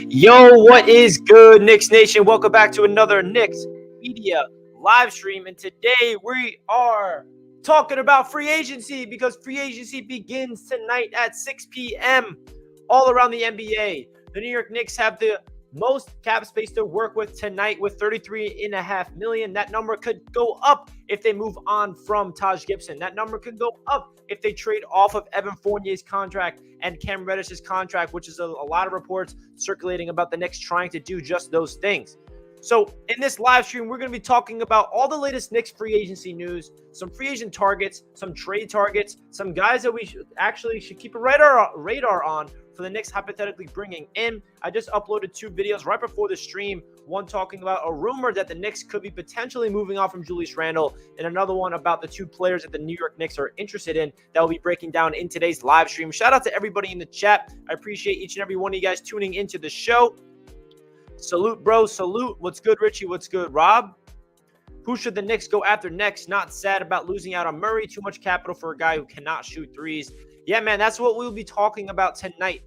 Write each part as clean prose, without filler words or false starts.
Yo, what is good, Knicks Nation? Welcome back to another Knicks Media live stream. And today we are talking about free agency because free agency begins tonight at 6 p.m. all around the NBA. The New York Knicks have the most cap space to work with tonight with $33.5 million. That number could go up if they move on from Taj Gibson. That number could go up if they trade off of Evan Fournier's contract and Cam Reddish's contract, which is a lot of reports circulating about the Knicks trying to do just those things. So in this live stream, we're going to be talking about all the latest Knicks free agency news, some free agent targets, some trade targets, some guys that we should keep a radar on for the Knicks hypothetically bringing in. I just uploaded 2 videos right before the stream, one talking about a rumor that the Knicks could be potentially moving off from Julius Randle, and another one about the 2 players that the New York Knicks are interested in that will be breaking down in today's live stream. Shout out to everybody in the chat. I appreciate each and every one of you guys tuning into the show. Salute, bro. Salute. What's good, Richie? What's good, Rob? Who should the Knicks go after next? Not sad about losing out on Murray. Too much capital for a guy who cannot shoot threes. Yeah, man, that's what we'll be talking about tonight.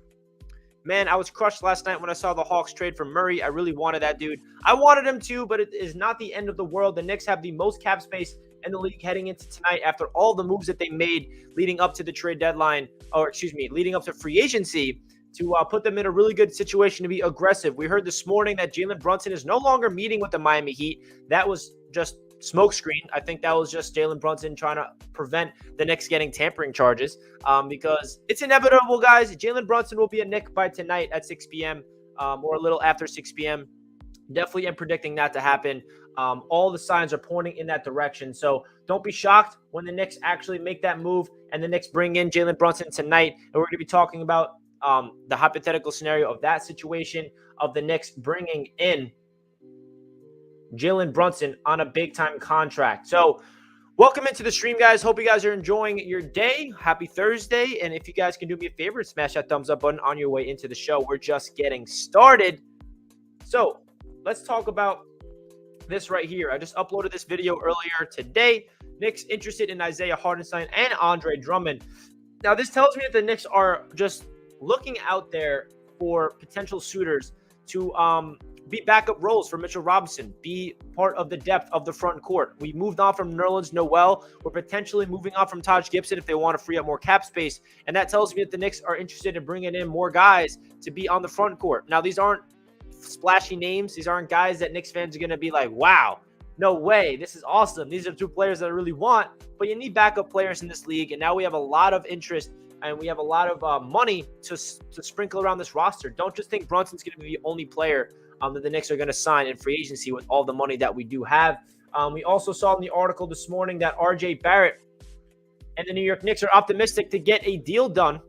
Man, I was crushed last night when I saw the Hawks trade for Murray. I really wanted that dude. I wanted him too, but it is not the end of the world. The Knicks have the most cap space in the league heading into tonight after all the moves that they made leading up to the trade deadline, leading up to free agency, to put them in a really good situation to be aggressive. We heard this morning that Jalen Brunson is no longer meeting with the Miami Heat. That was just smokescreen. I think that was just Jalen Brunson trying to prevent the Knicks getting tampering charges because it's inevitable, guys. Jalen Brunson will be a Knick by tonight at 6 p.m. Or a little after 6 p.m. Definitely am predicting that to happen. All the signs are pointing in that direction. So don't be shocked when the Knicks actually make that move and the Knicks bring in Jalen Brunson tonight. And we're going to be talking about the hypothetical scenario of that situation of the Knicks bringing in Jalen Brunson on a big-time contract. So welcome into the stream, guys. Hope you guys are enjoying your day. Happy Thursday. And if you guys can do me a favor, smash that thumbs up button on your way into the show. We're just getting started. So let's talk about this right here. I just uploaded this video earlier today. Knicks interested in Isaiah Hartenstein and Andre Drummond. Now, this tells me that the Knicks are just looking out there for potential suitors to be backup roles for Mitchell Robinson, be part of the depth of the front court. We moved on from Nerlens Noel. We're potentially moving on from Taj Gibson if they want to free up more cap space. And that tells me that the Knicks are interested in bringing in more guys to be on the front court. Now, these aren't splashy names. These aren't guys that Knicks fans are going to be like, wow, no way, this is awesome. These are 2 players that I really want. But you need backup players in this league. And now we have a lot of interest and we have a lot of money to sprinkle around this roster. Don't just think Brunson's going to be the only player that the Knicks are going to sign in free agency with all the money that we do have. We also saw in the article this morning that RJ Barrett and the New York Knicks are optimistic to get a deal done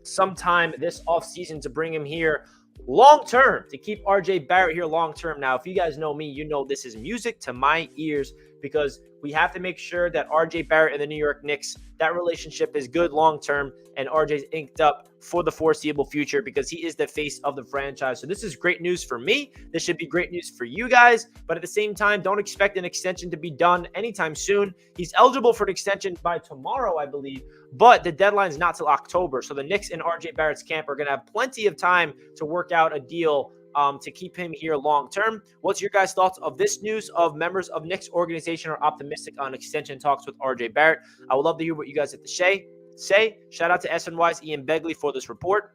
sometime this offseason to bring him here long-term, to keep RJ Barrett here long-term. Now, if you guys know me, you know this is music to my ears because we have to make sure that RJ Barrett and the New York Knicks, that relationship is good long-term and RJ's inked up for the foreseeable future because he is the face of the franchise. So this is great news for me. This should be great news for you guys. But at the same time, don't expect an extension to be done anytime soon. He's eligible for an extension by tomorrow, I believe. But the deadline is not till October. So the Knicks and RJ Barrett's camp are going to have plenty of time to work out a deal to keep him here long-term. What's your guys' thoughts of this news of members of Knicks organization are optimistic on extension talks with RJ Barrett? I would love to hear what you guys have to say. Shout out to SNY's Ian Begley for this report.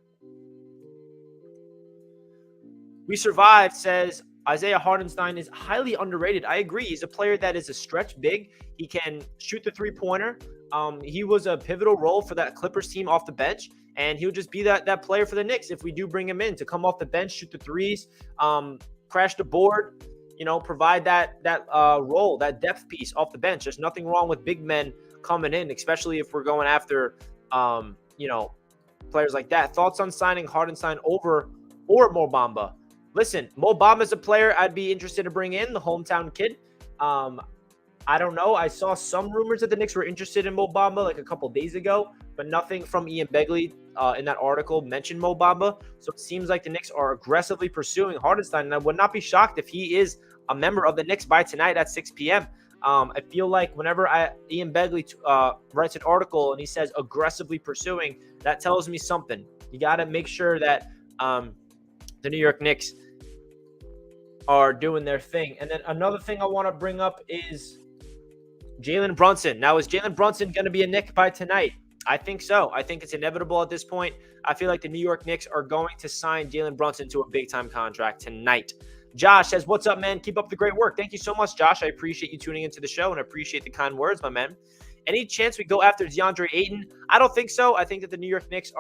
We Survived says Isaiah Hartenstein is highly underrated. I agree. He's a player that is a stretch big. He can shoot the three-pointer. He was a pivotal role for that Clippers team off the bench. And he'll just be that player for the Knicks if we do bring him in to come off the bench, shoot the threes, crash the board, provide that role, that depth piece off the bench. There's nothing wrong with big men coming in, especially if we're going after, players like that. Thoughts on signing Hartenstein or Mo Bamba? Listen, Mo Bamba is a player I'd be interested to bring in, the hometown kid. I don't know. I saw some rumors that the Knicks were interested in Mo Bamba like a couple days ago, but nothing from Ian Begley in that article mentioned Mo Bamba. So it seems like the Knicks are aggressively pursuing Hartenstein, and I would not be shocked if he is a member of the Knicks by tonight at 6 p.m. I feel like whenever Ian Begley writes an article and he says aggressively pursuing, that tells me something. You got to make sure that the New York Knicks are doing their thing. And then another thing I want to bring up is Jalen Brunson. Now, is Jalen Brunson going to be a Knick by tonight? I think so. I think it's inevitable at this point. I feel like the New York Knicks are going to sign Jalen Brunson to a big-time contract tonight. Josh says, what's up, man? Keep up the great work. Thank you so much, Josh. I appreciate you tuning into the show and appreciate the kind words, my man. Any chance we go after DeAndre Ayton? I don't think so. I think that the New York Knicks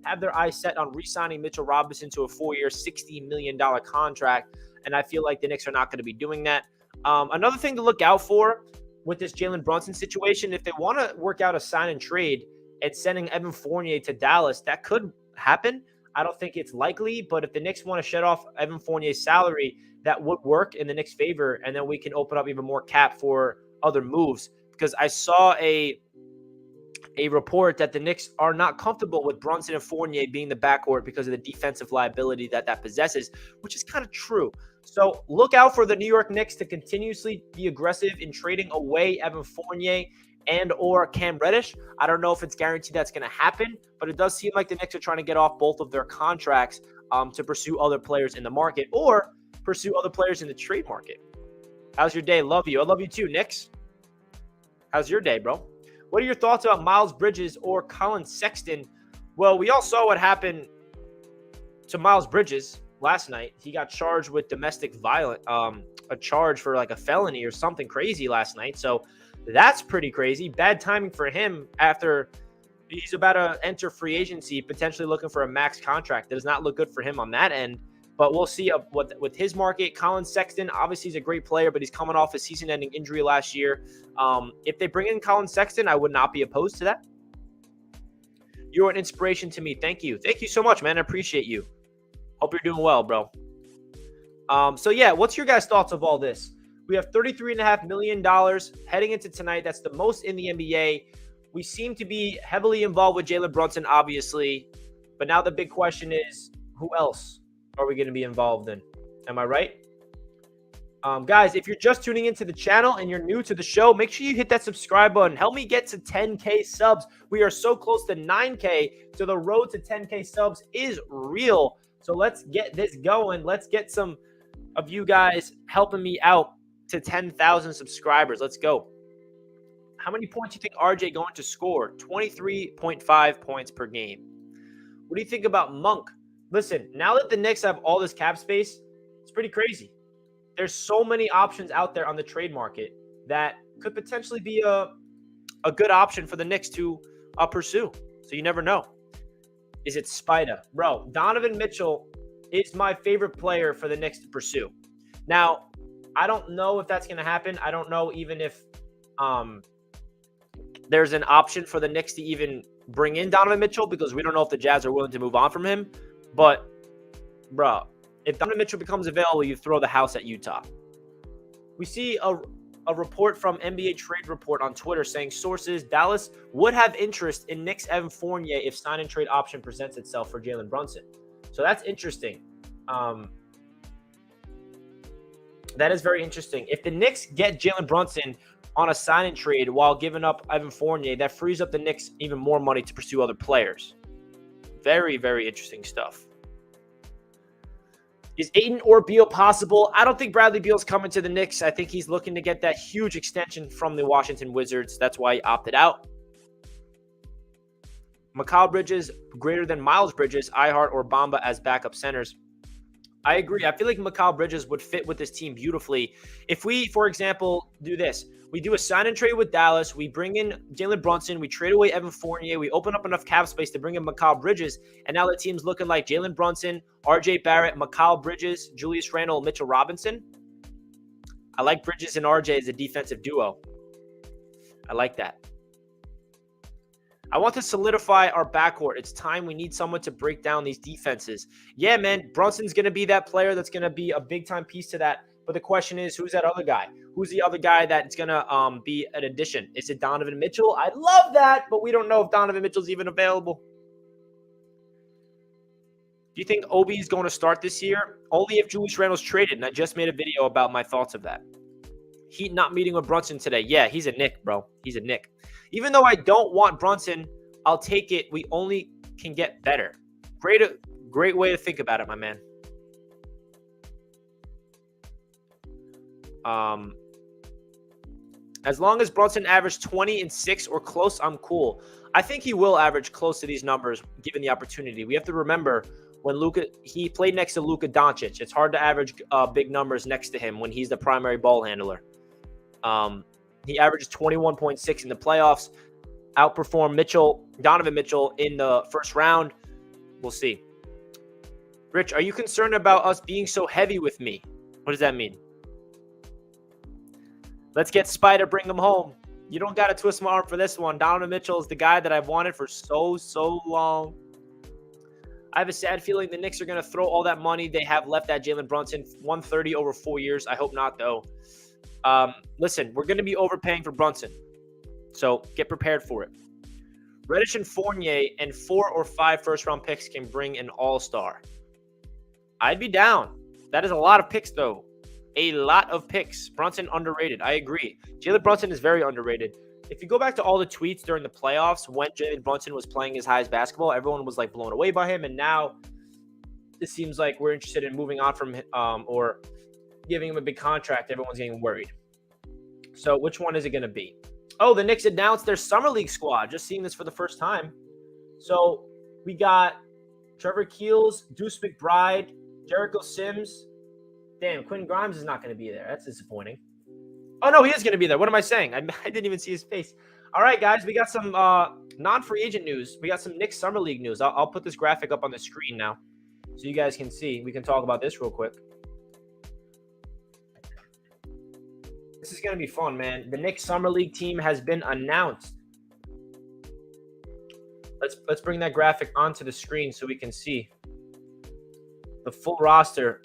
have their eyes set on re-signing Mitchell Robinson to a 4-year, $60 million contract, and I feel like the Knicks are not going to be doing that. Another thing to look out for with this Jalen Brunson situation, if they want to work out a sign and trade and sending Evan Fournier to Dallas, that could happen. I don't think it's likely, but if the Knicks want to shut off Evan Fournier's salary, that would work in the Knicks' favor, and then we can open up even more cap for other moves. Because I saw a report that the Knicks are not comfortable with Brunson and Fournier being the backcourt because of the defensive liability that possesses, which is kind of true. So look out for the New York Knicks to continuously be aggressive in trading away Evan Fournier and or Cam Reddish. I don't know if it's guaranteed that's going to happen, but it does seem like the Knicks are trying to get off both of their contracts to pursue other players in the market or pursue other players in the trade market. How's your day? Love you. I love you too, Knicks. How's your day, bro? What are your thoughts about Miles Bridges or Colin Sexton? Well, we all saw what happened to Miles Bridges last night. He got charged with domestic violence, a charge for like a felony or something crazy last night. So that's pretty crazy. Bad timing for him after he's about to enter free agency, potentially looking for a max contract. That does not look good for him on that end. But we'll see what with his market. Colin Sexton, obviously he's a great player, but he's coming off a season-ending injury last year. If they bring in Colin Sexton, I would not be opposed to that. You're an inspiration to me. Thank you. Thank you so much, man. I appreciate you. Hope you're doing well, bro. So, yeah, what's your guys' thoughts of all this? We have $33.5 million heading into tonight. That's the most in the NBA. We seem to be heavily involved with Jalen Brunson, obviously. But now the big question is, who else are we going to be involved in? Am I right? Guys, if you're just tuning into the channel and you're new to the show, make sure you hit that subscribe button. Help me get to 10K subs. We are so close to 9K, so the road to 10K subs is real. So let's get this going. Let's get some of you guys helping me out to 10,000 subscribers. Let's go. How many points do you think RJ going to score? 23.5 points per game. What do you think about Monk? Listen, now that the Knicks have all this cap space, it's pretty crazy. There's so many options out there on the trade market that could potentially be a good option for the Knicks to pursue. So you never know. Is it Spida? Bro, Donovan Mitchell is my favorite player for the Knicks to pursue. Now, I don't know if that's going to happen. I don't know even if there's an option for the Knicks to even bring in Donovan Mitchell because we don't know if the Jazz are willing to move on from him. But, bro, if Donovan Mitchell becomes available, you throw the house at Utah. We see a report from NBA Trade Report on Twitter saying sources, Dallas would have interest in Knicks Evan Fournier if sign and trade option presents itself for Jalen Brunson. So that's interesting. That is very interesting. If the Knicks get Jalen Brunson on a sign and trade while giving up Evan Fournier, that frees up the Knicks even more money to pursue other players. Very, very interesting stuff. Is Ayton or Beal possible? I don't think Bradley Beal's coming to the Knicks. I think he's looking to get that huge extension from the Washington Wizards. That's why he opted out. Mikal Bridges greater than Miles Bridges, Ihart or Bamba as backup centers. I agree. I feel like Mikal Bridges would fit with this team beautifully. If we, for example, do this. We do a sign and trade with Dallas. We bring in Jalen Brunson. We trade away Evan Fournier. We open up enough cap space to bring in Mikal Bridges. And now the team's looking like Jalen Brunson, RJ Barrett, Mikal Bridges, Julius Randle, Mitchell Robinson. I like Bridges and RJ as a defensive duo. I like that. I want to solidify our backcourt. It's time. We need someone to break down these defenses. Yeah, man, Brunson's going to be that player that's going to be a big-time piece to that. But the question is, who's that other guy? Who's the other guy that's going to be an addition? Is it Donovan Mitchell? I'd love that, but we don't know if Donovan Mitchell's even available. Do you think Obi is going to start this year? Only if Julius Randle's traded, and I just made a video about my thoughts of that. Heat not meeting with Brunson today. Yeah, he's a Knick, bro. He's a Knick. Even though I don't want Brunson, I'll take it. We only can get better. Great way to think about it, my man. As long as Brunson averaged 20 and 6 or close, I'm cool. I think he will average close to these numbers given the opportunity. We have to remember when he played next to Luka Doncic. It's hard to average big numbers next to him when he's the primary ball handler. He averages 21.6 in the playoffs, outperformed Donovan Mitchell in the first round. We'll see. Rich, are you concerned about us being so heavy with me? What does that mean? Let's get Spider, bring him home. You don't got to twist my arm for this one. Donovan Mitchell is the guy that I've wanted for so long. I have a sad feeling the Knicks are going to throw all that money they have left at Jalen Brunson. 130 over 4 years. I hope not, though. Listen, we're going to be overpaying for Brunson. So get prepared for it. Reddish and Fournier and 4 or 5 first-round picks can bring an all-star. I'd be down. That is a lot of picks, though. A lot of picks. Brunson underrated. I agree. Jalen Brunson is very underrated. If you go back to all the tweets during the playoffs when Jalen Brunson was playing his highest basketball, everyone was like blown away by him. And now it seems like we're interested in moving on from him or giving him a big contract. Everyone's getting worried. So which one is it going to be? Oh, the Knicks announced their Summer League squad. Just seeing this for the first time. So we got Trevor Keels, Deuce McBride, Jericho Sims. Damn, Quentin Grimes is not going to be there. That's disappointing. Oh, no, he is going to be there. What am I saying? I didn't even see his face. All right, guys, we got some non-free agent news. We got some Knicks Summer League news. I'll put this graphic up on the screen now so you guys can see. We can talk about this real quick. This is going to be fun, man. The Knicks Summer League team has been announced. Let's bring that graphic onto the screen so we can see the full roster.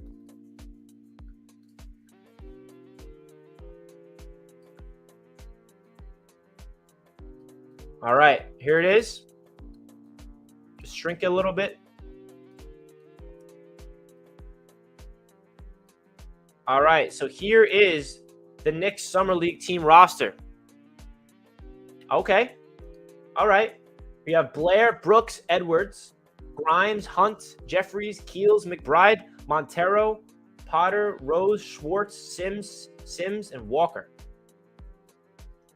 All right, here it is. Just shrink it a little bit. All right, so here is the Knicks Summer League team roster. Okay. All right. We have Blair, Brooks, Edwards, Grimes, Hunt, Jeffries, Keels, McBride, Montero, Potter, Rose, Schwartz, Sims, and Walker.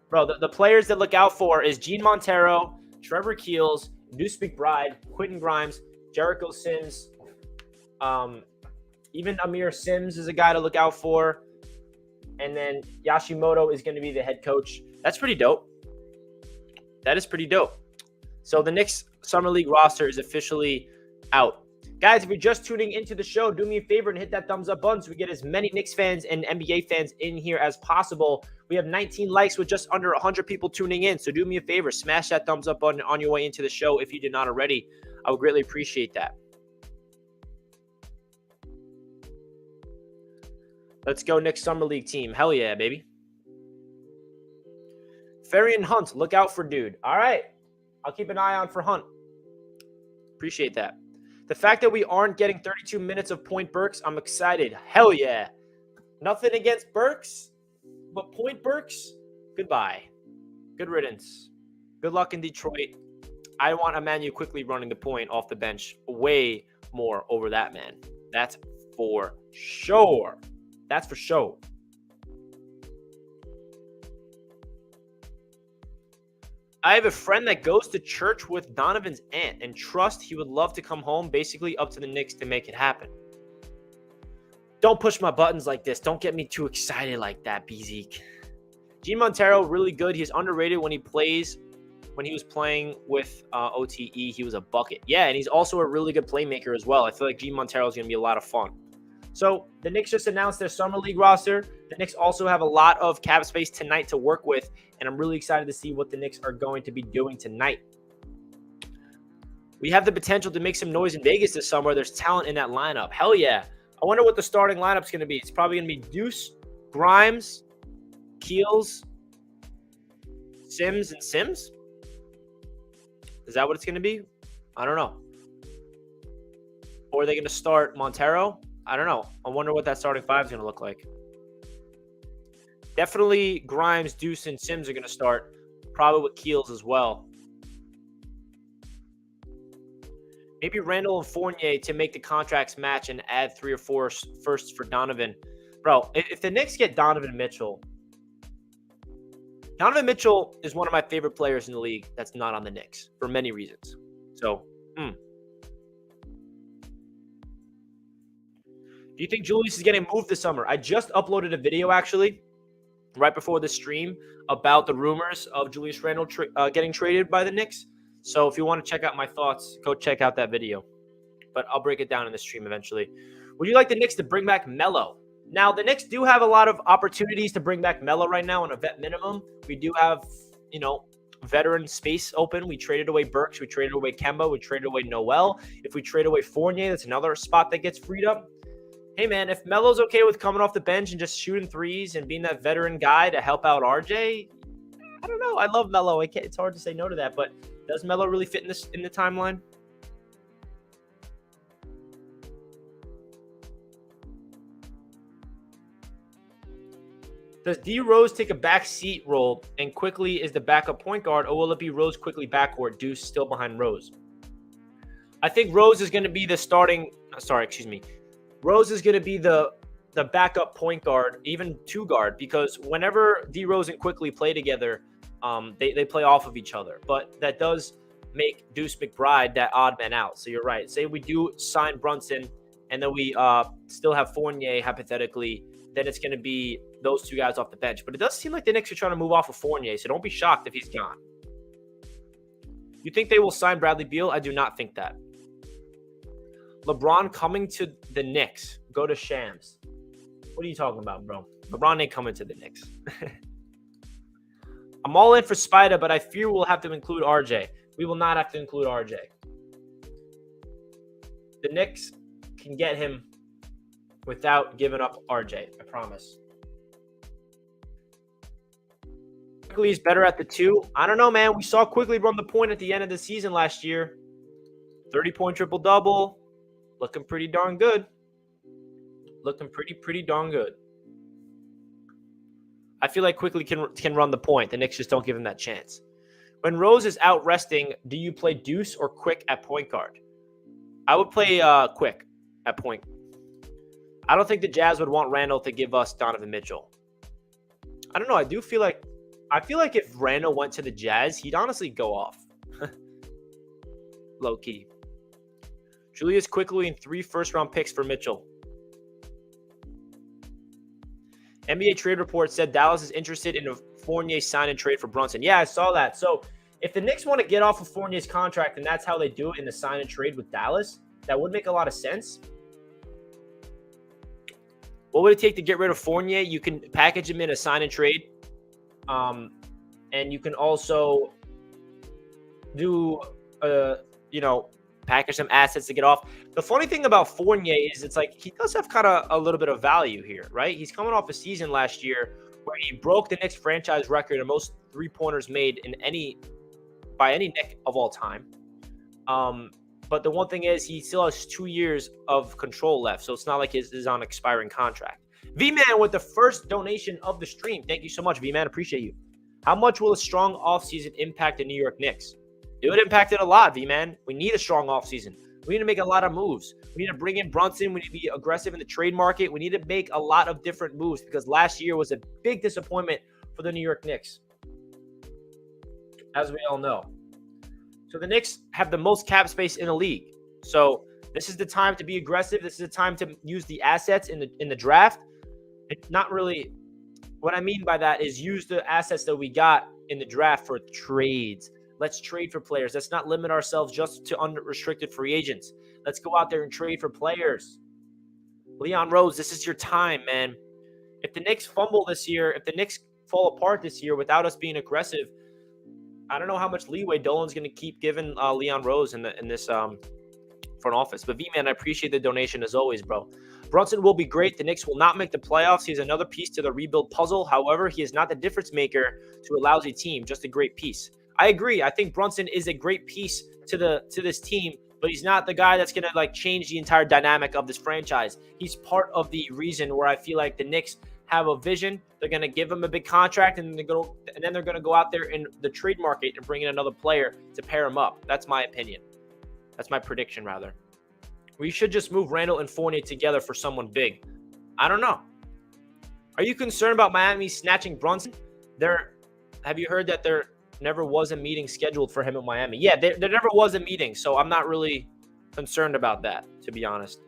Bro, the players that look out for is Gene Montero, Trevor Keels, Deuce McBride, Quentin Grimes, Jericho Sims. Even Amir Sims is a guy to look out for. And then Yashimoto is going to be the head coach. That's pretty dope. That is pretty dope. So the Knicks Summer League roster is officially out. Guys, if you're just tuning into the show, do me a favor and hit that thumbs up button so we get as many Knicks fans and NBA fans in here as possible. We have 19 likes with just under 100 people tuning in. So do me a favor, smash that thumbs up button on your way into the show if you did not already. I would greatly appreciate that. Let's go Knicks Summer League team. Hell yeah, baby. Ferry and Hunt, look out for dude. All right. I'll keep an eye on for Hunt. Appreciate that. The fact that we aren't getting 32 minutes of Point Burks, I'm excited. Hell yeah. Nothing against Burks, but Point Burks, goodbye. Good riddance. Good luck in Detroit. I want Emmanuel quickly running the point off the bench way more over that man. That's for sure. That's for sure. I have a friend that goes to church with Donovan's aunt and trust he would love to come home, basically up to the Knicks to make it happen. Don't push my buttons like this. Don't get me too excited like that, BZeke. Gene Montero, really good. He's underrated when he plays. When he was playing with OTE, he was a bucket. Yeah, and he's also a really good playmaker as well. I feel like Gene Montero is going to be a lot of fun. So the Knicks just announced their Summer League roster. The Knicks also have a lot of cap space tonight to work with, and I'm really excited to see what the Knicks are going to be doing tonight. We have the potential to make some noise in Vegas this summer. There's talent in that lineup. Hell yeah. I wonder what the starting lineup's going to be. It's probably going to be Deuce, Grimes, Keels, Sims, and Sims? Is that what it's going to be? I don't know. Or are they going to start Montero? I don't know. I wonder what that starting five is going to look like. Definitely Grimes, Deuce, and Sims are going to start. Probably with Keels as well. Maybe Randle and Fournier to make the contracts match and add 3 or 4 firsts for Donovan. Bro, if the Knicks get Donovan Mitchell is one of my favorite players in the league that's not on the Knicks for many reasons. So, do you think Julius is getting moved this summer? I just uploaded a video, actually, right before the stream about the rumors of Julius Randle getting traded by the Knicks. So if you want to check out my thoughts, go check out that video. But I'll break it down in the stream eventually. Would you like the Knicks to bring back Melo? Now, the Knicks do have a lot of opportunities to bring back Melo right now on a vet minimum. We do have, veteran space open. We traded away Burks. We traded away Kemba. We traded away Noel. If we trade away Fournier, that's another spot that gets freed up. Hey, man, if Melo's okay with coming off the bench and just shooting threes and being that veteran guy to help out RJ, I don't know. I love Melo. It's hard to say no to that, but does Melo really fit in the timeline? Does D Rose take a back seat role and Quickly is the backup point guard, or will it be Rose Quickly backcourt, Deuce still behind Rose? I think Rose is going to be the Rose is going to be the backup point guard, even two guard, because whenever D Rose and Quickly play together, they play off of each other. But that does make Deuce McBride that odd man out. So you're right. Say we do sign Brunson and then we still have Fournier hypothetically, then it's going to be those two guys off the bench. But it does seem like the Knicks are trying to move off of Fournier, so don't be shocked if he's gone. You think they will sign Bradley Beal? I do not think that. LeBron coming to the Knicks. Go to Shams. What are you talking about, bro? LeBron ain't coming to the Knicks. I'm all in for Spida, but I fear we'll have to include RJ. We will not have to include RJ. The Knicks can get him without giving up RJ. I promise. Quickly is better at the two. I don't know, man. We saw Quickly run the point at the end of the season last year. 30-point triple-double. Looking pretty darn good. Looking pretty darn good. I feel like Quickly can run the point. The Knicks just don't give him that chance. When Rose is out resting, do you play Deuce or Quick at point guard? I would play Quick at point. I don't think the Jazz would want Randle to give us Donovan Mitchell. I don't know. I feel like if Randle went to the Jazz, he'd honestly go off. Low key. Julius Quickly and 3 first-round picks for Mitchell. NBA trade report said Dallas is interested in a Fournier sign and trade for Brunson. Yeah, I saw that. So if the Knicks want to get off of Fournier's contract and that's how they do it in the sign and trade with Dallas, that would make a lot of sense. What would it take to get rid of Fournier? You can package him in a sign and trade. And you can also do, package some assets to get off. The funny thing about Fournier is it's like he does have kind of a little bit of value here, right? He's coming off a season last year where he broke the Knicks franchise record of most three-pointers made by any Knick of all time. But the one thing is he still has 2 years of control left, so it's not like his is on expiring contract. V-Man with the first donation of the stream. Thank you so much, V-Man. Appreciate you. How much will a strong offseason impact the New York Knicks? It would impact it a lot, V-Man. We need a strong offseason. We need to make a lot of moves. We need to bring in Brunson. We need to be aggressive in the trade market. We need to make a lot of different moves because last year was a big disappointment for the New York Knicks, as we all know. So the Knicks have the most cap space in the league. So this is the time to be aggressive. This is the time to use the assets in the draft. It's not really – what I mean by that is use the assets that we got in the draft for trades. Let's trade for players. Let's not limit ourselves just to unrestricted free agents. Let's go out there and trade for players. Leon Rose, this is your time, man. If the Knicks fumble this year, if the Knicks fall apart this year without us being aggressive, I don't know how much leeway Dolan's going to keep giving Leon Rose in this front office. But V-Man, I appreciate the donation as always, bro. Brunson will be great. The Knicks will not make the playoffs. He's another piece to the rebuild puzzle. However, he is not the difference maker to a lousy team, just a great piece. I agree. I think Brunson is a great piece to this team, but he's not the guy that's going to change the entire dynamic of this franchise. He's part of the reason where I feel like the Knicks have a vision. They're going to give him a big contract, and then they're going to go out there in the trade market and bring in another player to pair him up. That's my opinion. That's my prediction, rather. We should just move Randle and Fournier together for someone big. I don't know. Are you concerned about Miami snatching Brunson? Have you heard that there never was a meeting scheduled for him at Miami? Yeah, there never was a meeting, so I'm not really concerned about that, to be honest.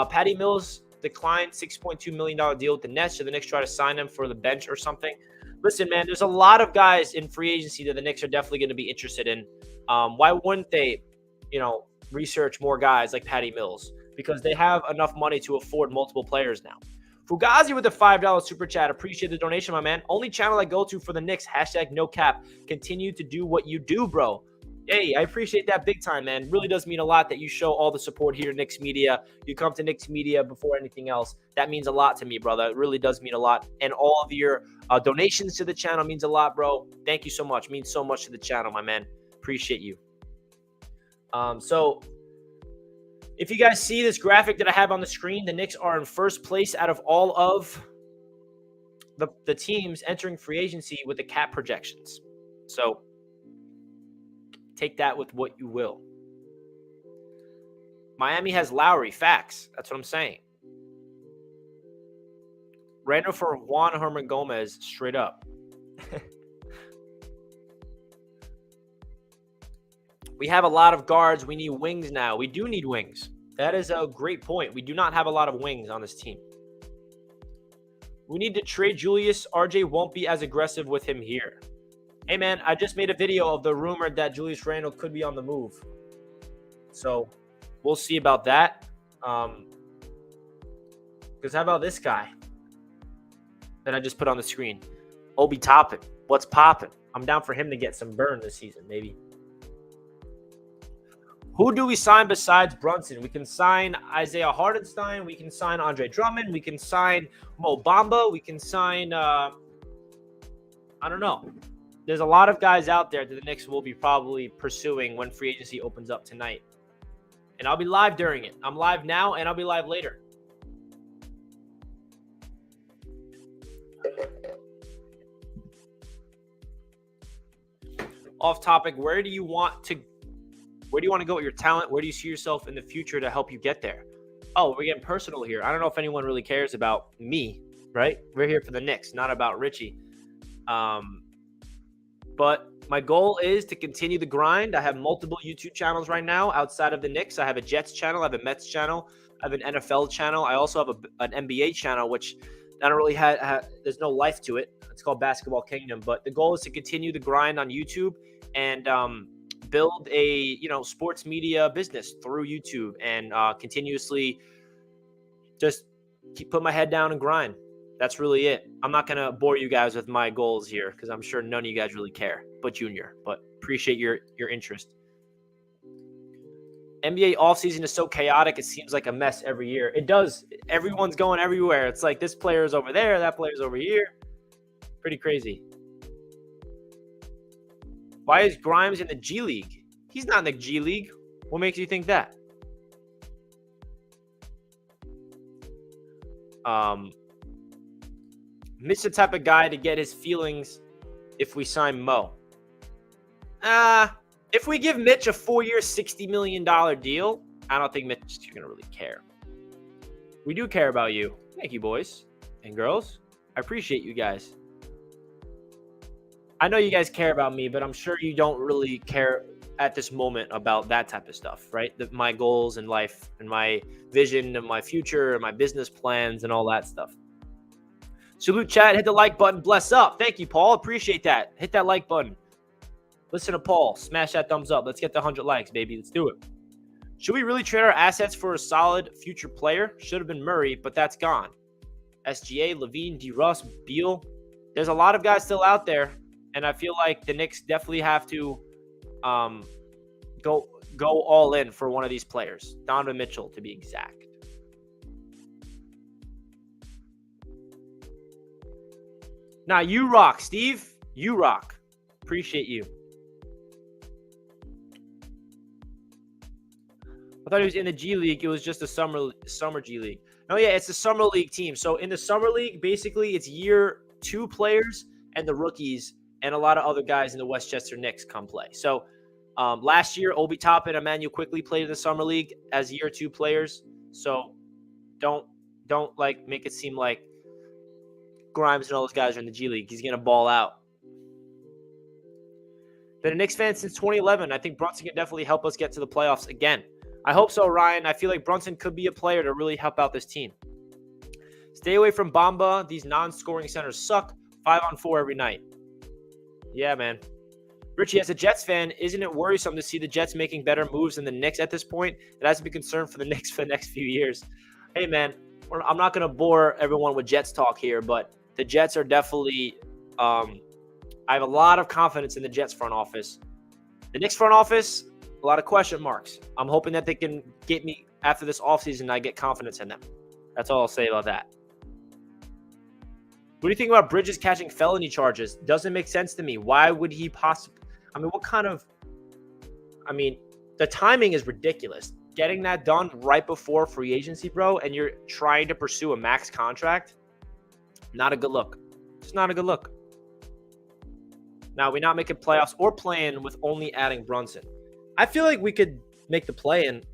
Patty Mills declined $6.2 million deal with the Nets. Should the Knicks try to sign him for the bench or something? Listen, man, there's a lot of guys in free agency that the Knicks are definitely going to be interested in. Why wouldn't they, research more guys like Patty Mills? Because they have enough money to afford multiple players now. Fugazi with the $5 super chat. Appreciate the donation, my man. Only channel I go to for the Knicks. #NoCap. Continue to do what you do, bro. Hey, I appreciate that big time, man. Really does mean a lot that you show all the support here at Knicks Media. You come to Knicks Media before anything else. That means a lot to me, brother. It really does mean a lot. And all of your donations to the channel means a lot, bro. Thank you so much. It means so much to the channel, my man. Appreciate you. So if you guys see this graphic that I have on the screen, the Knicks are in first place out of all of the teams entering free agency with the cap projections. So take that with what you will. Miami has Lowry. Facts. That's what I'm saying. Randle for Juan Herman Gomez, straight up. We have a lot of guards. We need wings now. We do need wings. That is a great point. We do not have a lot of wings on this team. We need to trade Julius. RJ won't be as aggressive with him here. Hey, man, I just made a video of the rumor that Julius Randle could be on the move. So we'll see about that. Because how about this guy that I just put on the screen? Obi Toppin. What's popping? I'm down for him to get some burn this season, maybe. Who do we sign besides Brunson? We can sign Isaiah Hartenstein. We can sign Andre Drummond. We can sign Mo Bamba. We can sign, I don't know. There's a lot of guys out there that the Knicks will be probably pursuing when free agency opens up tonight. And I'll be live during it. I'm live now, and I'll be live later. Off topic, where do you want to go with your talent? Where do you see yourself in the future to help you get there? Oh, we're getting personal here. I don't know if anyone really cares about me, right? We're here for the Knicks, not about Richie. But my goal is to continue the grind. I have multiple YouTube channels right now outside of the Knicks. I have a Jets channel. I have a Mets channel. I have an NFL channel. I also have an NBA channel, which I don't really have. There's no life to it. It's called Basketball Kingdom. But the goal is to continue the grind on YouTube and build a sports media business through YouTube and continuously just put my head down and grind. That's really it. I'm not gonna bore you guys with my goals here because I'm sure none of you guys really care, but Junior. But appreciate your interest. NBA offseason is so chaotic. It seems like a mess every year. It does. Everyone's going everywhere. It's like this player's over there, that player's over here. Pretty crazy. Why is Grimes in the G League? He's not in the G League. What makes you think that? Mitch the type of guy to get his feelings if we sign Mo. If we give Mitch a 4-year, $60 million deal, I don't think Mitch is going to really care. We do care about you. Thank you, boys and girls. I appreciate you guys. I know you guys care about me, but I'm sure you don't really care at this moment about that type of stuff, right? My goals in life and my vision and my future and my business plans and all that stuff. Salute chat, hit the like button, bless up. Thank you, Paul. Appreciate that. Hit that like button. Listen to Paul. Smash that thumbs up. Let's get the 100 likes, baby. Let's do it. Should we really trade our assets for a solid future player? Should have been Murray, but that's gone. SGA, Levine, D. Russ, Beal. There's a lot of guys still out there, and I feel like the Knicks definitely have to go all in for one of these players. Donovan Mitchell, to be exact. Now, you rock, Steve. You rock. Appreciate you. I thought he was in the G League. It was just a summer G League. No, yeah, it's a summer league team. So in the summer league, basically, it's year 2 players and the rookies and a lot of other guys in the Westchester Knicks come play. So last year, Obi Toppin and Emmanuel quickly played in the summer league as year 2 players. So don't like make it seem like Grimes and all those guys are in the G League. He's going to ball out. Been a Knicks fan since 2011. I think Brunson can definitely help us get to the playoffs again. I hope so, Ryan. I feel like Brunson could be a player to really help out this team. Stay away from Bamba. These non-scoring centers suck. 5-on-4 every night. Yeah, man. Richie, as a Jets fan, isn't it worrisome to see the Jets making better moves than the Knicks at this point? It has to be concerned for the Knicks for the next few years. Hey, man, I'm not going to bore everyone with Jets talk here, but the Jets are definitely I have a lot of confidence in the Jets front office. The Knicks front office, a lot of question marks. I'm hoping that they can get me after this offseason and I get confidence in them. That's all I'll say about that. What do you think about Bridges catching felony charges? Doesn't make sense to me. Why would he possibly? The timing is ridiculous. Getting that done right before free agency, bro, and you're trying to pursue a max contract, not a good look. It's not a good look. Now, we're not making playoffs or playing with only adding Brunson. I feel like we could make the play-in.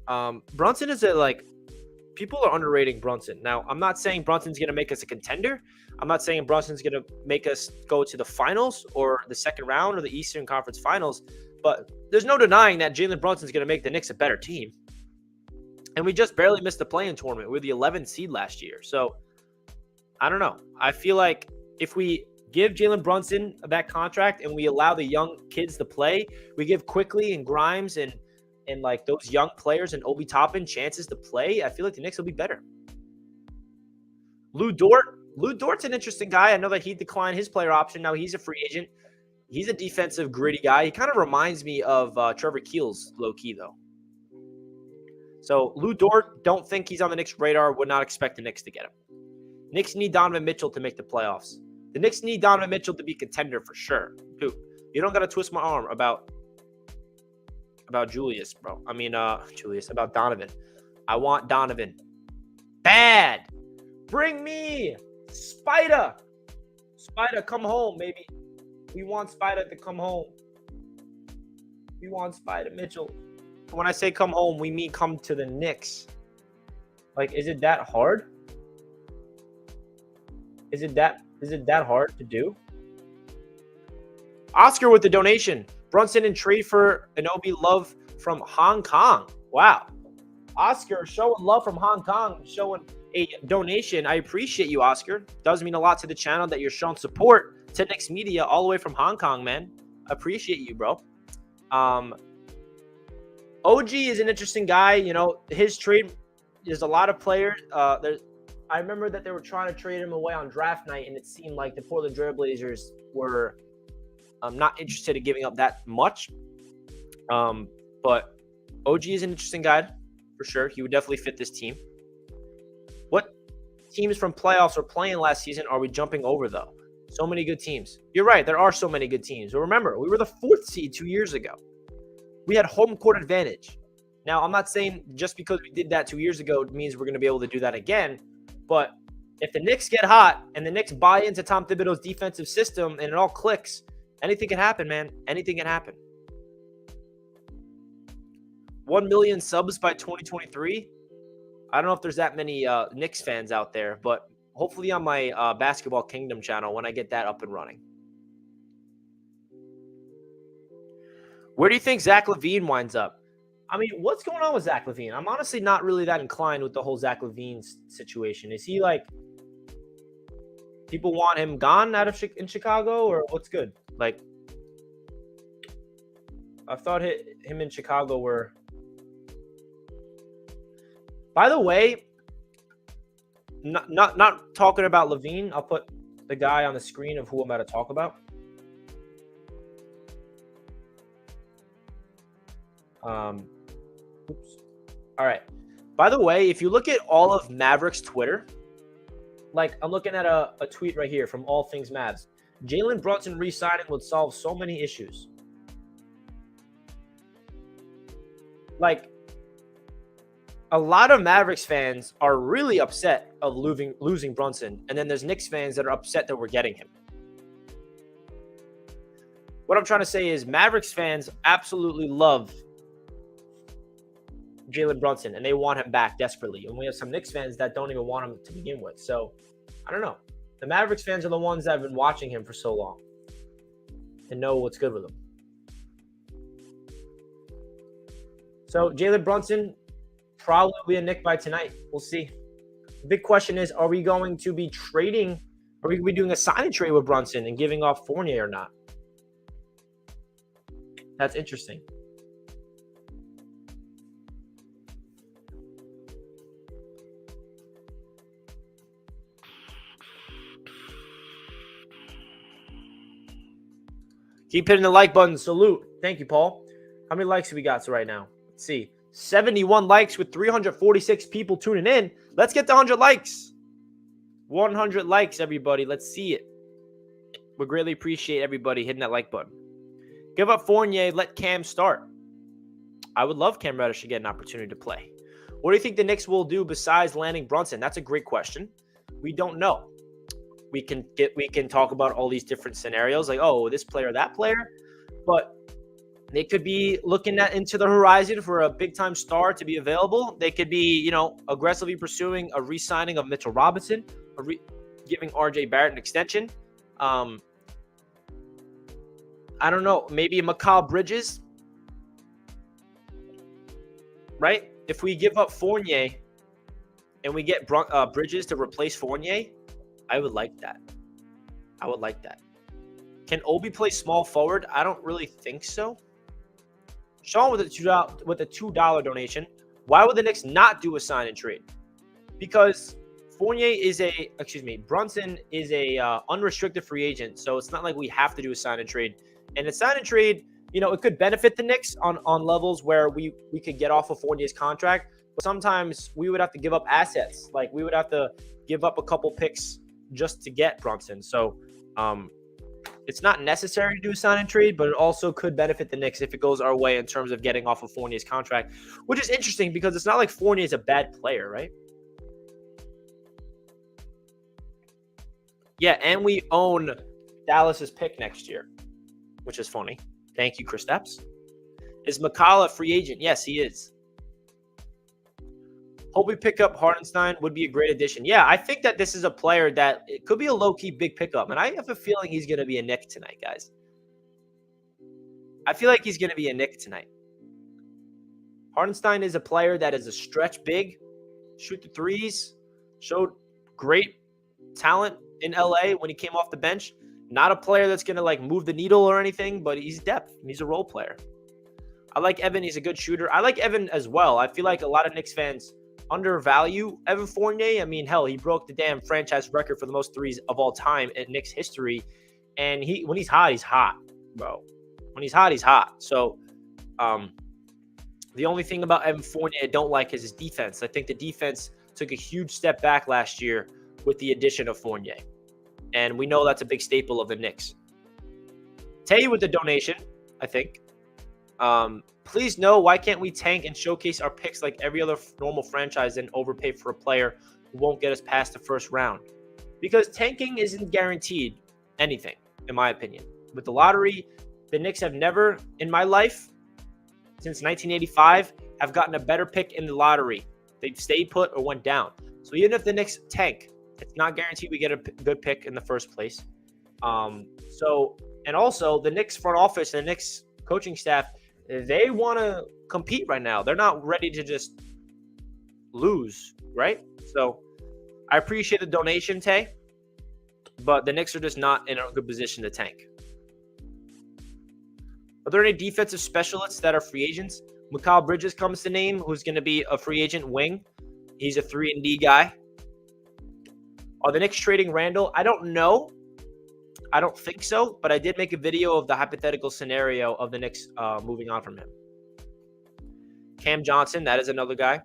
Brunson is people are underrating Brunson. Now, I'm not saying Brunson's going to make us a contender. I'm not saying Brunson's going to make us go to the finals or the second round or the Eastern Conference Finals, but there's no denying that Jalen Brunson's going to make the Knicks a better team. And we just barely missed the play-in tournament. We were the 11th seed last year. So, I don't know. I feel like if we give Jalen Brunson that contract and we allow the young kids to play, we give Quickly and Grimes and like those young players and Obi Toppin chances to play, I feel like the Knicks will be better. Lou Dort's an interesting guy. I know that he declined his player option. Now he's a free agent. He's a defensive, gritty guy. He kind of reminds me of Trevor Keels, low-key, though. So Lou Dort, don't think he's on the Knicks' radar. Would not expect the Knicks to get him. Knicks need Donovan Mitchell to make the playoffs. The Knicks need Donovan Mitchell to be contender for sure. Dude, you don't got to twist my arm about Julius, bro. About Donovan. I want Donovan. Bad. Bring me Spider. Spider, come home, baby. We want Spider to come home. We want Spider Mitchell. When I say come home, we mean come to the Knicks. Like, is it that hard? Is it that hard to do? Oscar with the donation. Brunson in trade for an Obi Love from Hong Kong. Wow. Oscar showing love from Hong Kong, showing a donation. I appreciate you, Oscar. Does mean a lot to the channel that you're showing support to Knicks Media all the way from Hong Kong, man. Appreciate you, bro. OG is an interesting guy. You know, his trade, there's a lot of players. I remember that they were trying to trade him away on draft night, and it seemed like the Portland Trailblazers were not interested in giving up that much. But OG is an interesting guy for sure. He would definitely fit this team. What teams from playoffs are playing last season are we jumping over, though? So many good teams. You're right. There are so many good teams. But remember, we were the 4th seed 2 years ago. We had home court advantage. Now, I'm not saying just because we did that 2 years ago means we're going to be able to do that again. But if the Knicks get hot and the Knicks buy into Tom Thibodeau's defensive system and it all clicks, anything can happen, man. Anything can happen. 1 million subs by 2023. I don't know if there's that many Knicks fans out there, but hopefully on my Basketball Kingdom channel when I get that up and running. Where do you think Zach LaVine winds up? I mean, what's going on with Zach LaVine? I'm honestly not really that inclined with the whole Zach LaVine situation. Is he like, people want him gone in Chicago, or what's good? Like, I thought him in Chicago were. By the way, not talking about LaVine. I'll put the guy on the screen of who I'm about to talk about. Oops. All right. By the way, if you look at all of Mavericks Twitter, like I'm looking at a tweet right here from All Things Mavs. Jalen Brunson re-signing would solve so many issues. Like, a lot of Mavericks fans are really upset of losing Brunson, and then there's Knicks fans that are upset that we're getting him. What I'm trying to say is Mavericks fans absolutely love Jalen Brunson, and they want him back desperately. And we have some Knicks fans that don't even want him to begin with. So, I don't know. The Mavericks fans are the ones that have been watching him for so long and know what's good with him. So Jalen Brunson probably will be a Knick by tonight. We'll see. The big question is, are we going to be trading? Are we going to be doing a sign and trade with Brunson and giving off Fournier or not? That's interesting. Keep hitting the like button. Salute. Thank you, Paul. How many likes have we got right now? Let's see. 71 likes with 346 people tuning in. Let's get to 100 likes. 100 likes, everybody. Let's see it. We greatly appreciate everybody hitting that like button. Give up Fournier. Let Cam start. I would love Cam Reddish to get an opportunity to play. What do you think the Knicks will do besides landing Brunson? That's a great question. We don't know. We can talk about all these different scenarios, like, oh, this player, that player, but they could be looking into the horizon for a big-time star to be available. They could be, aggressively pursuing a re-signing of Mitchell Robinson, giving RJ Barrett an extension. I don't know, maybe Mikal Bridges, right? If we give up Fournier and we get Bridges to replace Fournier, I would like that. I would like that. Can Obi play small forward? I don't really think so. Sean with a $2 donation. Why would the Knicks not do a sign and trade? Because Brunson is a unrestricted free agent, so it's not like we have to do a sign and trade. And a sign and trade, it could benefit the Knicks on levels where we could get off of Fournier's contract, but sometimes we would have to give up assets. Like we would have to give up a couple picks just to get Brunson. So it's not necessary to do a sign and trade, but it also could benefit the Knicks if it goes our way in terms of getting off of Fournier's contract, which is interesting because it's not like Fournier is a bad player, right? Yeah, and we own Dallas's pick next year, which is funny. Thank you, Chris Stepps. Is Mikal a free agent? Yes, he is. Hope we pick up Hartenstein. Would be a great addition. Yeah, I think that this is a player that it could be a low-key big pickup, and I have a feeling he's going to be a Knick tonight, guys. I feel like he's going to be a Knick tonight. Hartenstein is a player that is a stretch big, shoot the threes, showed great talent in LA when he came off the bench. Not a player that's going to move the needle or anything, but he's depth. He's a role player. I like Evan. He's a good shooter. I like Evan as well. I feel like a lot of Knicks fans undervalue Evan Fournier. I mean, hell, he broke the damn franchise record for the most threes of all time in Knicks history. And when he's hot, bro. When he's hot, he's hot. So the only thing about Evan Fournier I don't like is his defense. I think the defense took a huge step back last year with the addition of Fournier. And we know that's a big staple of the Knicks. Tay with the donation, I think. Please know, why can't we tank and showcase our picks like every other normal franchise and overpay for a player who won't get us past the first round? Because tanking isn't guaranteed anything, in my opinion. With the lottery, the Knicks have never, in my life, since 1985, have gotten a better pick in the lottery. They've stayed put or went down. So even if the Knicks tank, it's not guaranteed we get a good pick in the first place. And also the Knicks front office and the Knicks coaching staff, they want to compete right now. They're not ready to just lose, right? So I appreciate the donation, Tay, but the Knicks are just not in a good position to tank. Are there any defensive specialists that are free agents? Mikal Bridges comes to name, who's going to be a free agent wing. He's a 3-and-D guy. Are the Knicks trading Randle? I don't know. I don't think so, but I did make a video of the hypothetical scenario of the Knicks moving on from him. Cam Johnson, that is another guy.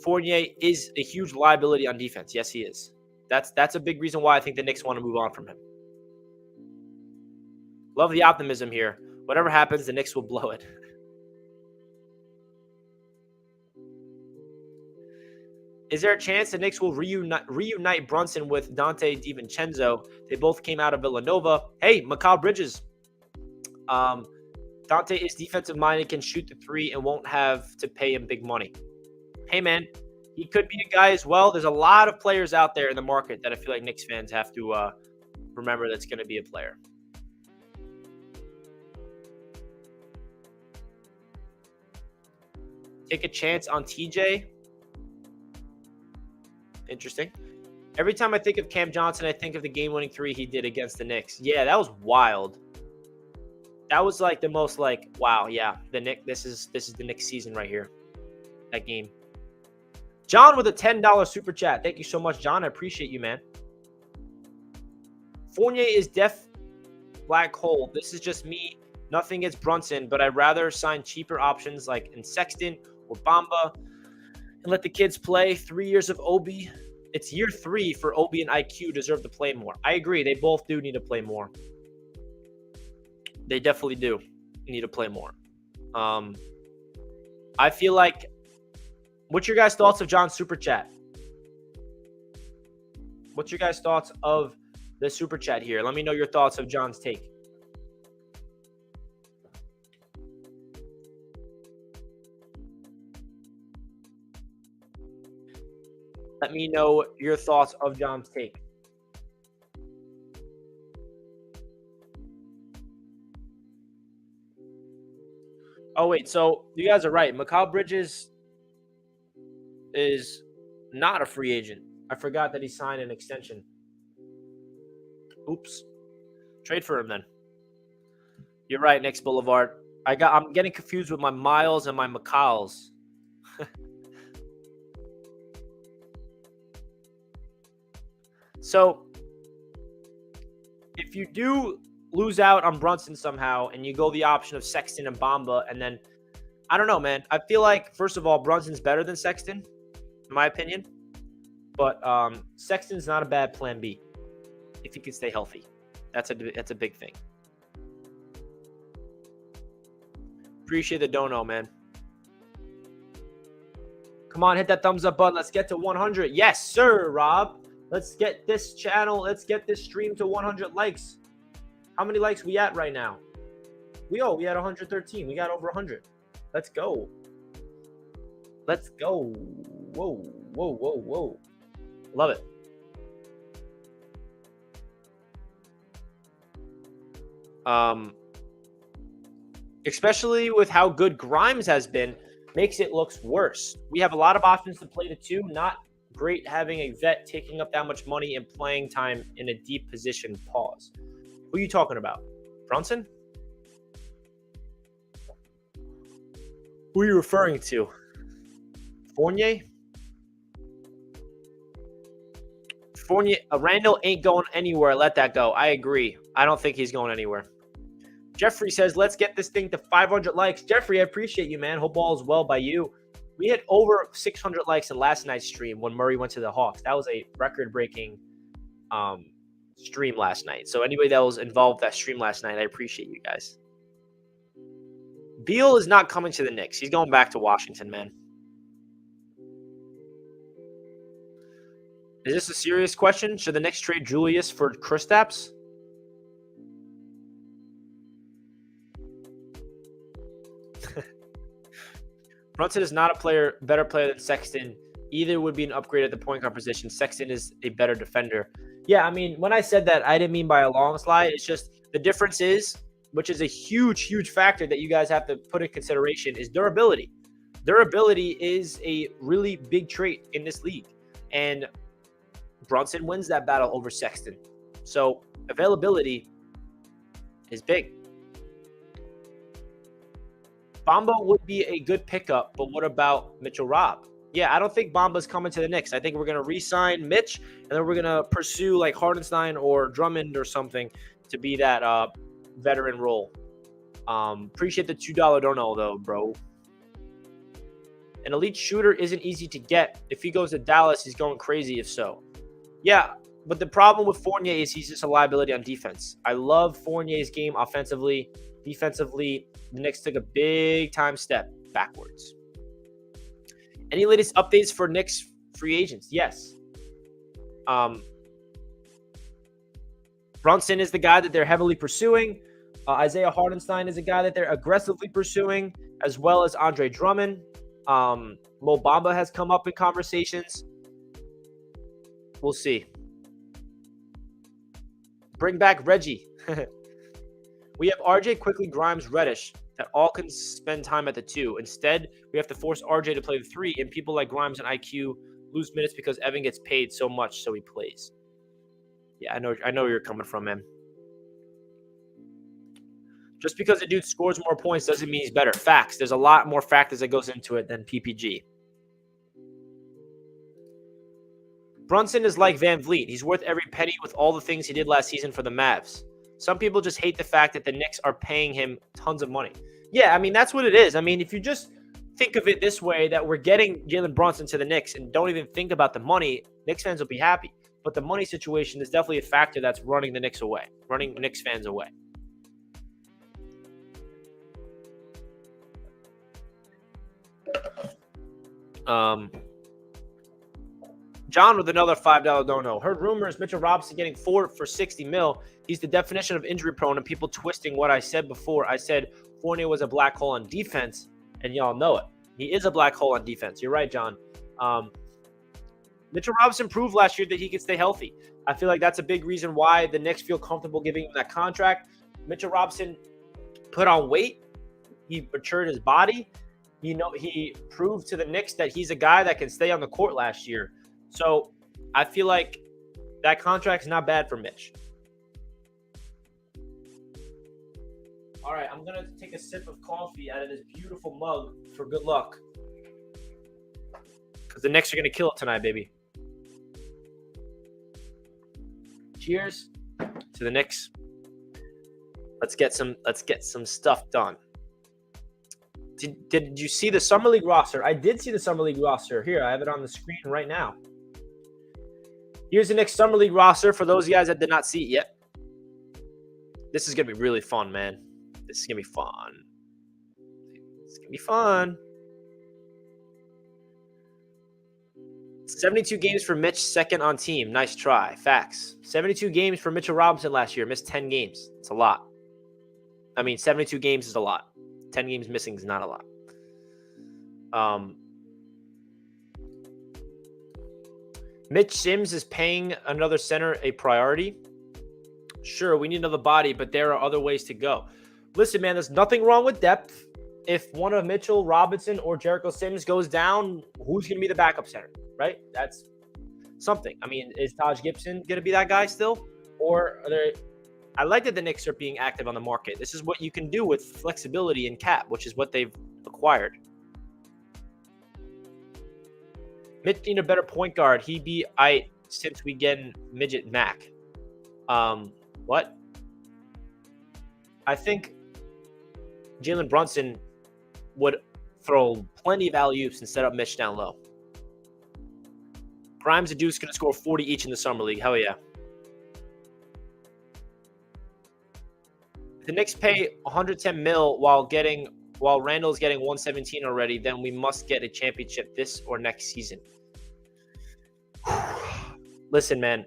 Fournier is a huge liability on defense. Yes, he is. That's a big reason why I think the Knicks want to move on from him. Love the optimism here. Whatever happens, the Knicks will blow it. Is there a chance the Knicks will reunite Brunson with Dante DiVincenzo? They both came out of Villanova. Hey, Mikal Bridges. Dante is defensive-minded, can shoot the three, and won't have to pay him big money. Hey, man, He could be a guy as well. There's a lot of players out there in the market that I feel like Knicks fans have to remember that's going to be a player. Take a chance on TJ. Interesting. Every time I think of Cam Johnson, I think of the game-winning three he did against the Knicks. Yeah, that was wild. That was like the most like, wow, yeah, the Knicks. This is the Knicks season right here. That game. John with a $10 super chat. Thank you so much, John. I appreciate you, man. Fournier is def black hole. This is just me. Nothing against Brunson, but I'd rather sign cheaper options like in Sexton or Bamba and let the kids play. 3 years of Obi. It's year 3 for Obi and IQ deserve to play more. I agree. They both do need to play more. They definitely do need to play more. I feel like, what's your guys' thoughts of John's super chat? What's your guys' thoughts of the super chat here? Let me know your thoughts of John's take. Let me know your thoughts of John's take. Oh, wait. So you guys are right. Mikal Bridges is not a free agent. I forgot that he signed an extension. Oops. Trade for him then. You're right, Knicks Boulevard. I'm getting confused with my Miles and my Mikals. So, if you do lose out on Brunson somehow and you go the option of Sexton and Bamba, and then, I don't know, man. I feel like, first of all, Brunson's better than Sexton, in my opinion. But Sexton's not a bad plan B if he can stay healthy. That's a big thing. Appreciate the dono, man. Come on, hit that thumbs up button. Let's get to 100. Yes, sir, Rob. Let's get this channel, let's get this stream to 100 likes. How many likes we at right now? We had 113. We got over 100. Let's go. Let's go. Whoa, whoa, whoa, whoa. Love it. Especially with how good Grimes has been, makes it look worse. We have a lot of options to play the two. Not great having a vet taking up that much money and playing time in a deep position. Pause. Who are you talking about? Brunson? Who are you referring to? Fournier? Randle ain't going anywhere. Let that go. I agree. I don't think he's going anywhere. Jeffrey says, let's get this thing to 500 likes. Jeffrey, I appreciate you, man. Hope all is well by you. We had over 600 likes in last night's stream when Murray went to the Hawks. That was a record-breaking stream last night. So anybody that was involved with that stream last night, I appreciate you guys. Beal is not coming to the Knicks. He's going back to Washington, man. Is this a serious question? Should the Knicks trade Julius for Kristaps? Brunson is not a better player than Sexton. Either would be an upgrade at the point guard position. Sexton is a better defender. Yeah, I mean, when I said that, I didn't mean by a long slide. It's just the difference is, which is a huge, huge factor that you guys have to put in consideration, is durability. Durability is a really big trait in this league. And Brunson wins that battle over Sexton. So availability is big. Bamba would be a good pickup, but what about Mitchell Rob? Yeah, I don't think Bamba's coming to the Knicks. I think we're going to re-sign Mitch, and then we're going to pursue like Hartenstein or Drummond or something to be that veteran role. Appreciate the $2 dono, though, bro. An elite shooter isn't easy to get. If he goes to Dallas, he's going crazy if so. Yeah, but the problem with Fournier is he's just a liability on defense. I love Fournier's game offensively. Defensively, the Knicks took a big-time step backwards. Any latest updates for Knicks free agents? Yes. Brunson is the guy that they're heavily pursuing. Isaiah Hartenstein is a guy that they're aggressively pursuing, as well as Andre Drummond. Mo Bamba has come up in conversations. We'll see. Bring back Reggie. We have RJ, Quickly, Grimes, Reddish that all can spend time at the 2. Instead, we have to force RJ to play the 3, and people like Grimes and IQ lose minutes because Evan gets paid so much, so he plays. Yeah, I know where you're coming from, man. Just because a dude scores more points doesn't mean he's better. Facts. There's a lot more factors that goes into it than PPG. Brunson is like Van Vliet. He's worth every penny with all the things he did last season for the Mavs. Some people just hate the fact that the Knicks are paying him tons of money. Yeah, I mean, that's what it is. I mean, if you just think of it this way, that we're getting Jalen Brunson to the Knicks and don't even think about the money, Knicks fans will be happy. But the money situation is definitely a factor that's running the Knicks away, running Knicks fans away. John with another $5 dono. Heard rumors Mitchell Robinson getting 4 for $60 million. He's the definition of injury prone and people twisting what I said before. I said Fournier was a black hole on defense, and y'all know it. He is a black hole on defense. You're right, John. Mitchell Robinson proved last year that he can stay healthy. I feel like that's a big reason why the Knicks feel comfortable giving him that contract. Mitchell Robinson put on weight. He matured his body. He proved to the Knicks that he's a guy that can stay on the court last year. So I feel like that contract is not bad for Mitch. All right, I'm going to take a sip of coffee out of this beautiful mug for good luck. Because the Knicks are going to kill it tonight, baby. Cheers to the Knicks. Let's get some stuff done. Did you see the Summer League roster? I did see the Summer League roster. Here, I have it on the screen right now. Here's the Knicks Summer League roster for those guys that did not see it yet. This is going to be really fun, man. This is going to be fun. It's going to be fun. 72 games for Mitch, second on team. Nice try. Facts. 72 games for Mitchell Robinson last year. Missed 10 games. It's a lot. I mean, 72 games is a lot. 10 games missing is not a lot. Mitch Sims is paying another center a priority. Sure, we need another body, but there are other ways to go. Listen, man, there's nothing wrong with depth. If one of Mitchell Robinson or Jericho Sims goes down, who's going to be the backup center, right? That's something. I mean, is Taj Gibson going to be that guy still? Or are there... I like that the Knicks are being active on the market. This is what you can do with flexibility and cap, which is what they've acquired. Mitch need a better point guard. He be since we get midget Mac. What? I think Jalen Brunson would throw plenty of alley-oops and set up Mitch down low. Grimes and Deuce going to score 40 each in the Summer League. Hell yeah. If the Knicks pay $110 million while Randle's getting $117 already, then we must get a championship this or next season. Listen, man,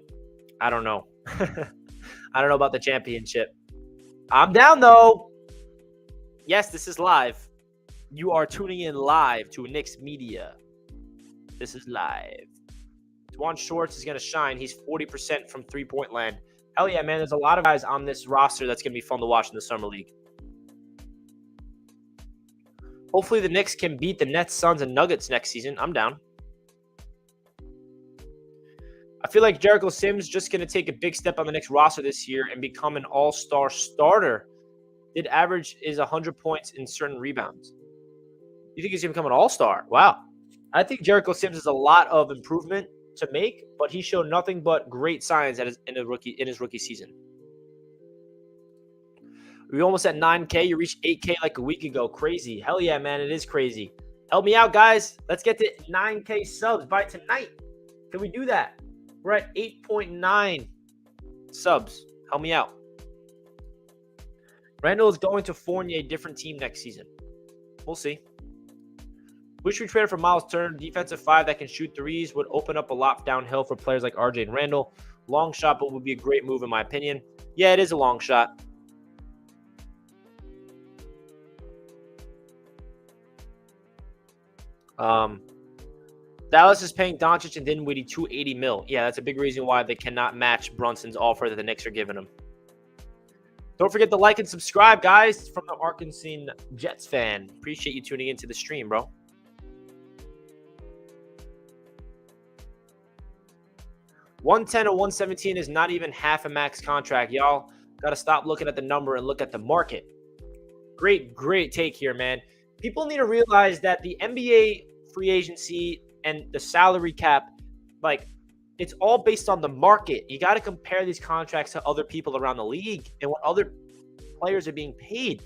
I don't know. I don't know about the championship. I'm down, though. Yes, this is live. You are tuning in live to Knicks Media. This is live. Dwan Shorts is going to shine. He's 40% from three-point land. Hell yeah, man. There's a lot of guys on this roster that's going to be fun to watch in the Summer League. Hopefully the Knicks can beat the Nets, Suns, and Nuggets next season. I'm down. I feel like Jericho Sims just going to take a big step on the Knicks roster this year and become an all-star starter. Did average is 100 points in certain rebounds. You think he's going to become an all-star? Wow. I think Jericho Sims has a lot of improvement to make, but he showed nothing but great signs in his rookie season. We almost at 9K. You reached 8K like a week ago. Crazy. Hell yeah, man. It is crazy. Help me out, guys. Let's get to 9K subs by tonight. Can we do that? We're at 8.9 subs. Help me out. Randle is going to Fournier, different team next season. We'll see. Wish we traded for Miles Turner. Defensive 5 that can shoot threes would open up a lot downhill for players like RJ and Randle. Long shot, but would be a great move in my opinion. Yeah, it is a long shot. Dallas is paying Doncic and Dinwiddie $280 million. Yeah, that's a big reason why they cannot match Brunson's offer that the Knicks are giving him. Don't forget to like and subscribe, guys, from the Arkansas Jets fan. Appreciate you tuning into the stream, bro. $110 or $117 is not even half a max contract. Y'all got to stop looking at the number and look at the market. Great take here, man. People need to realize that the NBA free agency and the salary cap, like, it's all based on the market. You got to compare these contracts to other people around the league and what other players are being paid.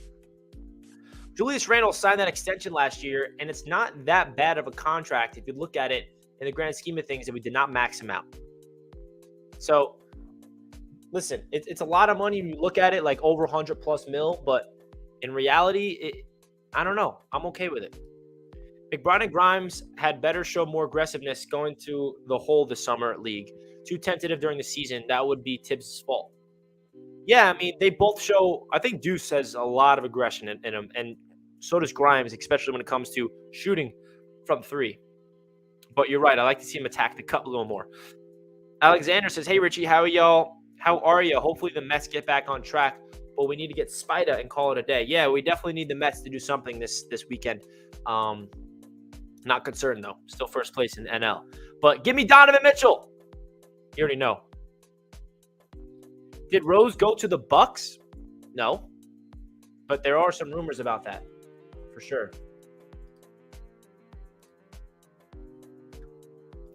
Julius Randle signed that extension last year, and it's not that bad of a contract if you look at it in the grand scheme of things, and we did not max him out. So, listen, it's a lot of money when you look at it, like over 100+ mil, but in reality, I don't know. I'm okay with it. McBride and Grimes had better show more aggressiveness going to the whole this summer league. Too tentative during the season. That would be Tibbs' fault. Yeah, I mean, they both show – I think Deuce has a lot of aggression in him, and so does Grimes, especially when it comes to shooting from three. But you're right. I like to see him attack the cup a little more. Alexander says, hey, Richie, how are y'all? How are you? Hopefully the Mets get back on track, but we need to get Spida and call it a day. Yeah, we definitely need the Mets to do something this weekend. Not concerned, though. Still first place in NL. But give me Donovan Mitchell. You already know. Did Rose go to the Bucks? No. But there are some rumors about that, for sure.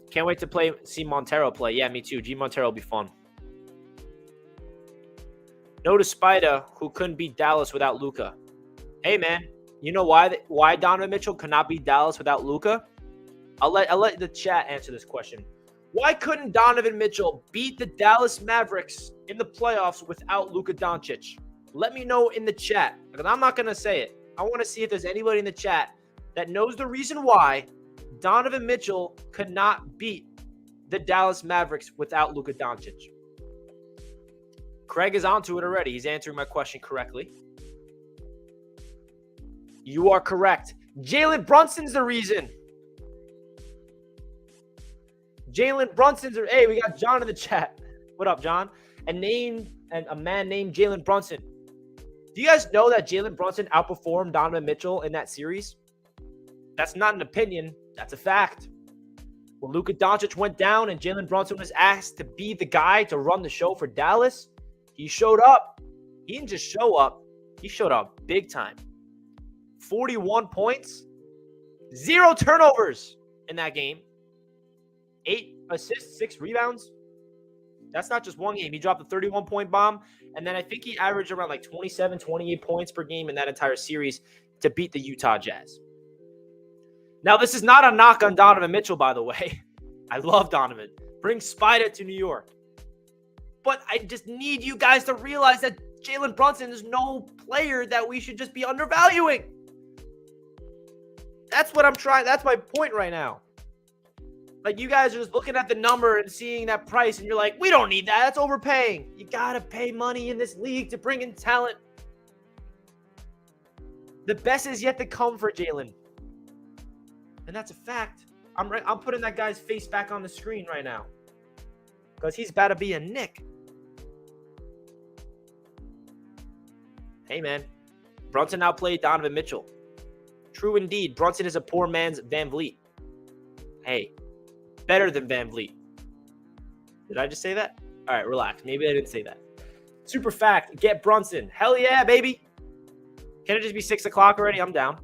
Can't wait to see Montero play. Yeah, me too. G Montero will be fun. No to Spida, who couldn't beat Dallas without Luka. Hey, man. You know why Donovan Mitchell could not beat Dallas without Luka? I'll let the chat answer this question. Why couldn't Donovan Mitchell beat the Dallas Mavericks in the playoffs without Luka Doncic? Let me know in the chat, because I'm not going to say it. I want to see if there's anybody in the chat that knows the reason why Donovan Mitchell could not beat the Dallas Mavericks without Luka Doncic. Craig is onto it already. He's answering my question correctly. You are correct. Jalen Brunson's the reason. Jalen Brunson's – hey, we got John in the chat. What up, John? A man named Jalen Brunson. Do you guys know that Jalen Brunson outperformed Donovan Mitchell in that series? That's not an opinion. That's a fact. When Luka Doncic went down and Jalen Brunson was asked to be the guy to run the show for Dallas, he showed up. He didn't just show up. He showed up big time. 41 points, 0 turnovers in that game. 8 assists, 6 rebounds. That's not just one game. He dropped a 31-point bomb, and then I think he averaged around like 27, 28 points per game in that entire series to beat the Utah Jazz. Now, this is not a knock on Donovan Mitchell, by the way. I love Donovan. Bring Spida to New York. But I just need you guys to realize that Jalen Brunson is no player that we should just be undervaluing. That's what I'm trying. That's my point right now. Like, you guys are just looking at the number and seeing that price, and you're like, we don't need that. That's overpaying. You got to pay money in this league to bring in talent. The best is yet to come for Jalen. And that's a fact. I'm putting that guy's face back on the screen right now, because he's about to be a Knick. Hey, man. Brunson outplayed Donovan Mitchell. True indeed. Brunson is a poor man's Van Vliet. Hey, better than Van Vliet. Did I just say that? All right, relax. Maybe I didn't say that. Super fact. Get Brunson. Hell yeah, baby. Can it just be 6 o'clock already? I'm down.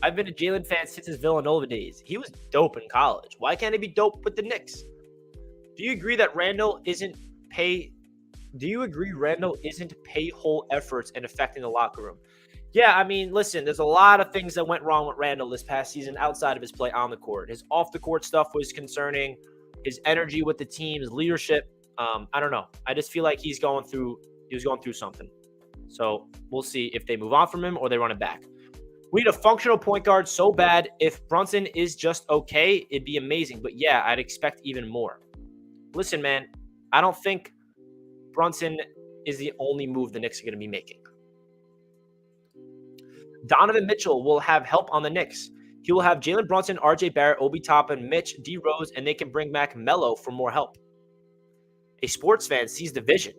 I've been a Jalen fan since his Villanova days. He was dope in college. Why can't he be dope with the Knicks? Do you agree Randle isn't pay hole efforts and affecting the locker room? Yeah, I mean, listen, there's a lot of things that went wrong with Randle this past season outside of his play on the court. His off-the-court stuff was concerning. His energy with the team, his leadership. I don't know. I just feel like he was going through something. So we'll see if they move on from him or they run it back. We need a functional point guard so bad. If Brunson is just okay, it'd be amazing. But yeah, I'd expect even more. Listen, man, I don't think Brunson is the only move the Knicks are going to be making. Donovan Mitchell will have help on the Knicks. He will have Jalen Brunson, RJ Barrett, Obi Toppin, Mitch, D Rose, and they can bring back Melo for more help. A sports fan sees the vision.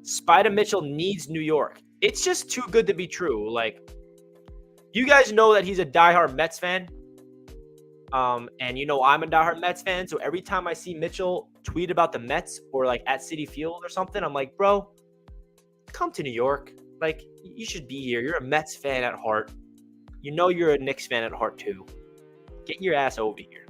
Spider Mitchell needs New York. It's just too good to be true. Like, you guys know that he's a diehard Mets fan. And you know I'm a diehard Mets fan. So every time I see Mitchell tweet about the Mets or like at Citi Field or something, I'm like, bro, come to New York. Like, you should be here. You're a Mets fan at heart. You know you're a Knicks fan at heart too. Get your ass over here.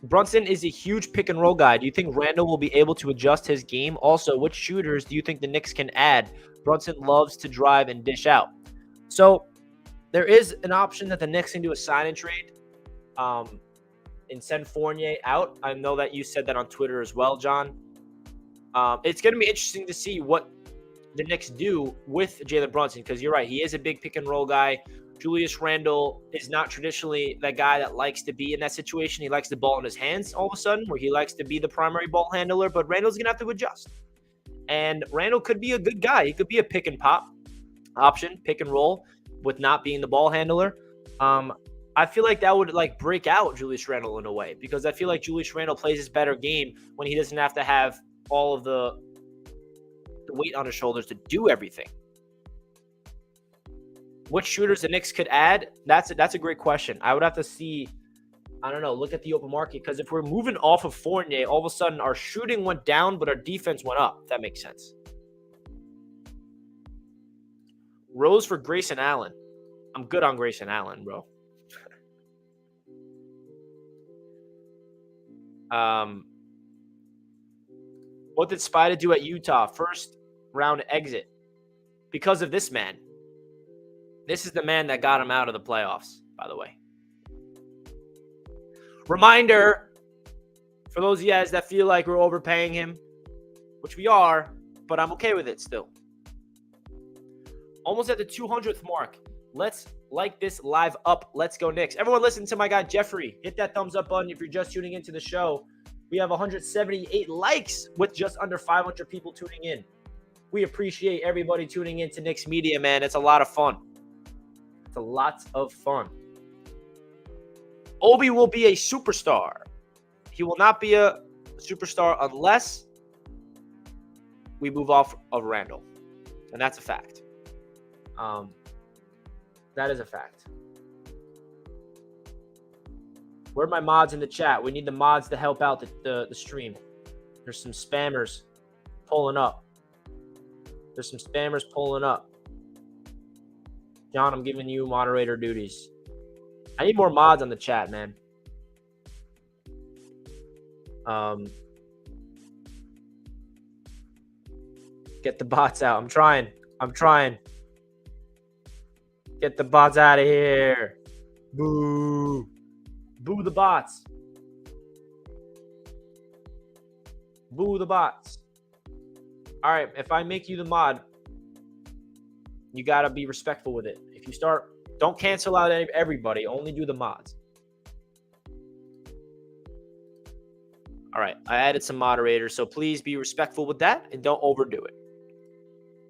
Brunson is a huge pick and roll guy. Do you think Randle will be able to adjust his game? Also, which shooters do you think the Knicks can add? Brunson loves to drive and dish out. So there is an option that the Knicks can do a sign and trade and send Fournier out. I know that you said that on Twitter as well, John. It's going to be interesting to see what the Knicks do with Jalen Brunson, because you're right. He is a big pick and roll guy. Julius Randle is not traditionally that guy that likes to be in that situation. He likes the ball in his hands all of a sudden, where he likes to be the primary ball handler, but Randle's going to have to adjust. And Randle could be a good guy. He could be a pick and pop option, pick and roll, with not being the ball handler. I feel like that would like break out Julius Randle in a way, because I feel like Julius Randle plays his better game when he doesn't have to have all of the weight on his shoulders to do everything. Which shooters the Knicks could add? That's a great question. I would have to see. I don't know. Look at the open market, because if we're moving off of Fournier, all of a sudden our shooting went down, but our defense went up. If that makes sense. Rose for Grayson Allen. I'm good on Grayson Allen, bro. What did Spider do at Utah? First round exit. Because of this man. This is the man that got him out of the playoffs, by the way. Reminder, for those of you guys that feel like we're overpaying him, which we are, but I'm okay with it still. Almost at the 200th mark. Let's like this live up. Let's go Knicks. Everyone listen to my guy Jeffrey. Hit that thumbs up button if you're just tuning into the show. We have 178 likes with just under 500 people tuning in. We appreciate everybody tuning in to Knicks Media, man. It's a lot of fun. It's a lot of fun. Obi will be a superstar. He will not be a superstar unless we move off of Randle. And that's a fact. That is a fact. Where are my mods in the chat? We need the mods to help out the stream. There's some spammers pulling up. John, I'm giving you moderator duties. I need more mods on the chat, man. Get the bots out. I'm trying. Get the bots out of here. Boo. Boo the bots. Boo the bots. All right, if I make you the mod, you got to be respectful with it. If you start, don't cancel out everybody. Only do the mods. All right, I added some moderators, so please be respectful with that and don't overdo it.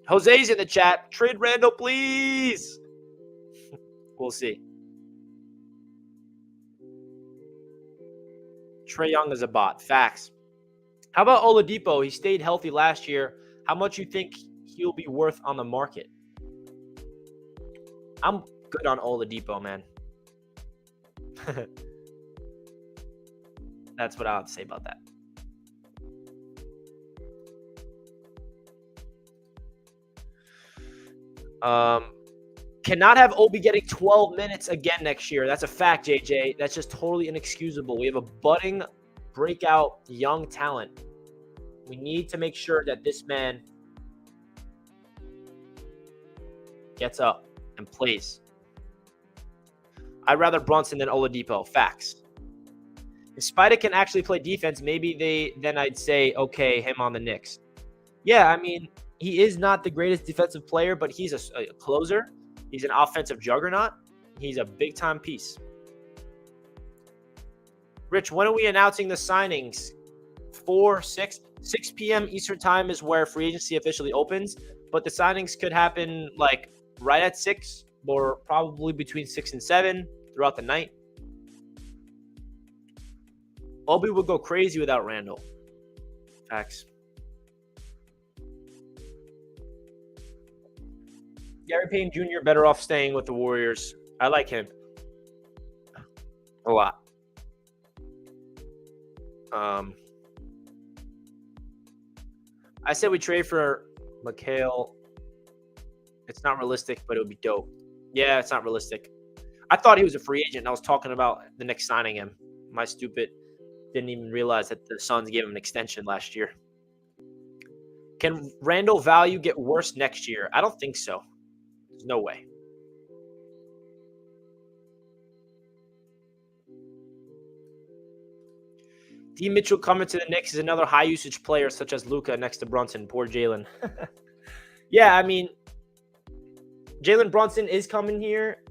Jose's in the chat. Trade Randle, please. We'll see. Trae Young is a bot. Facts. How about Oladipo? He stayed healthy last year. How much you think he'll be worth on the market? I'm good on Oladipo, man. That's what I have to say about that. Cannot have Obi getting 12 minutes again next year. That's a fact, JJ. That's just totally inexcusable. We have a budding, breakout, young talent. We need to make sure that this man gets up and plays. I'd rather Brunson than Oladipo. Facts. If Spider can actually play defense, maybe then I'd say, okay, him on the Knicks. Yeah, I mean, he is not the greatest defensive player, but he's a closer. He's an offensive juggernaut. He's a big-time piece. Rich, when are we announcing the signings? 4, 6? 6 p.m. Eastern time is where free agency officially opens, but the signings could happen like right at 6 or probably between 6 and 7 throughout the night. Obi would go crazy without Randle. Facts. Gary Payton Jr. better off staying with the Warriors. I like him a lot. I said we trade for Mikhail. It's not realistic, but it would be dope. Yeah, it's not realistic. I thought he was a free agent, and I was talking about the Knicks signing him. My stupid didn't even realize that the Suns gave him an extension last year. Can Randle value get worse next year? I don't think so. There's no way. D. Mitchell coming to the Knicks is another high-usage player such as Luka next to Brunson. Poor Jalen. Yeah, I mean, Jalen Brunson is coming here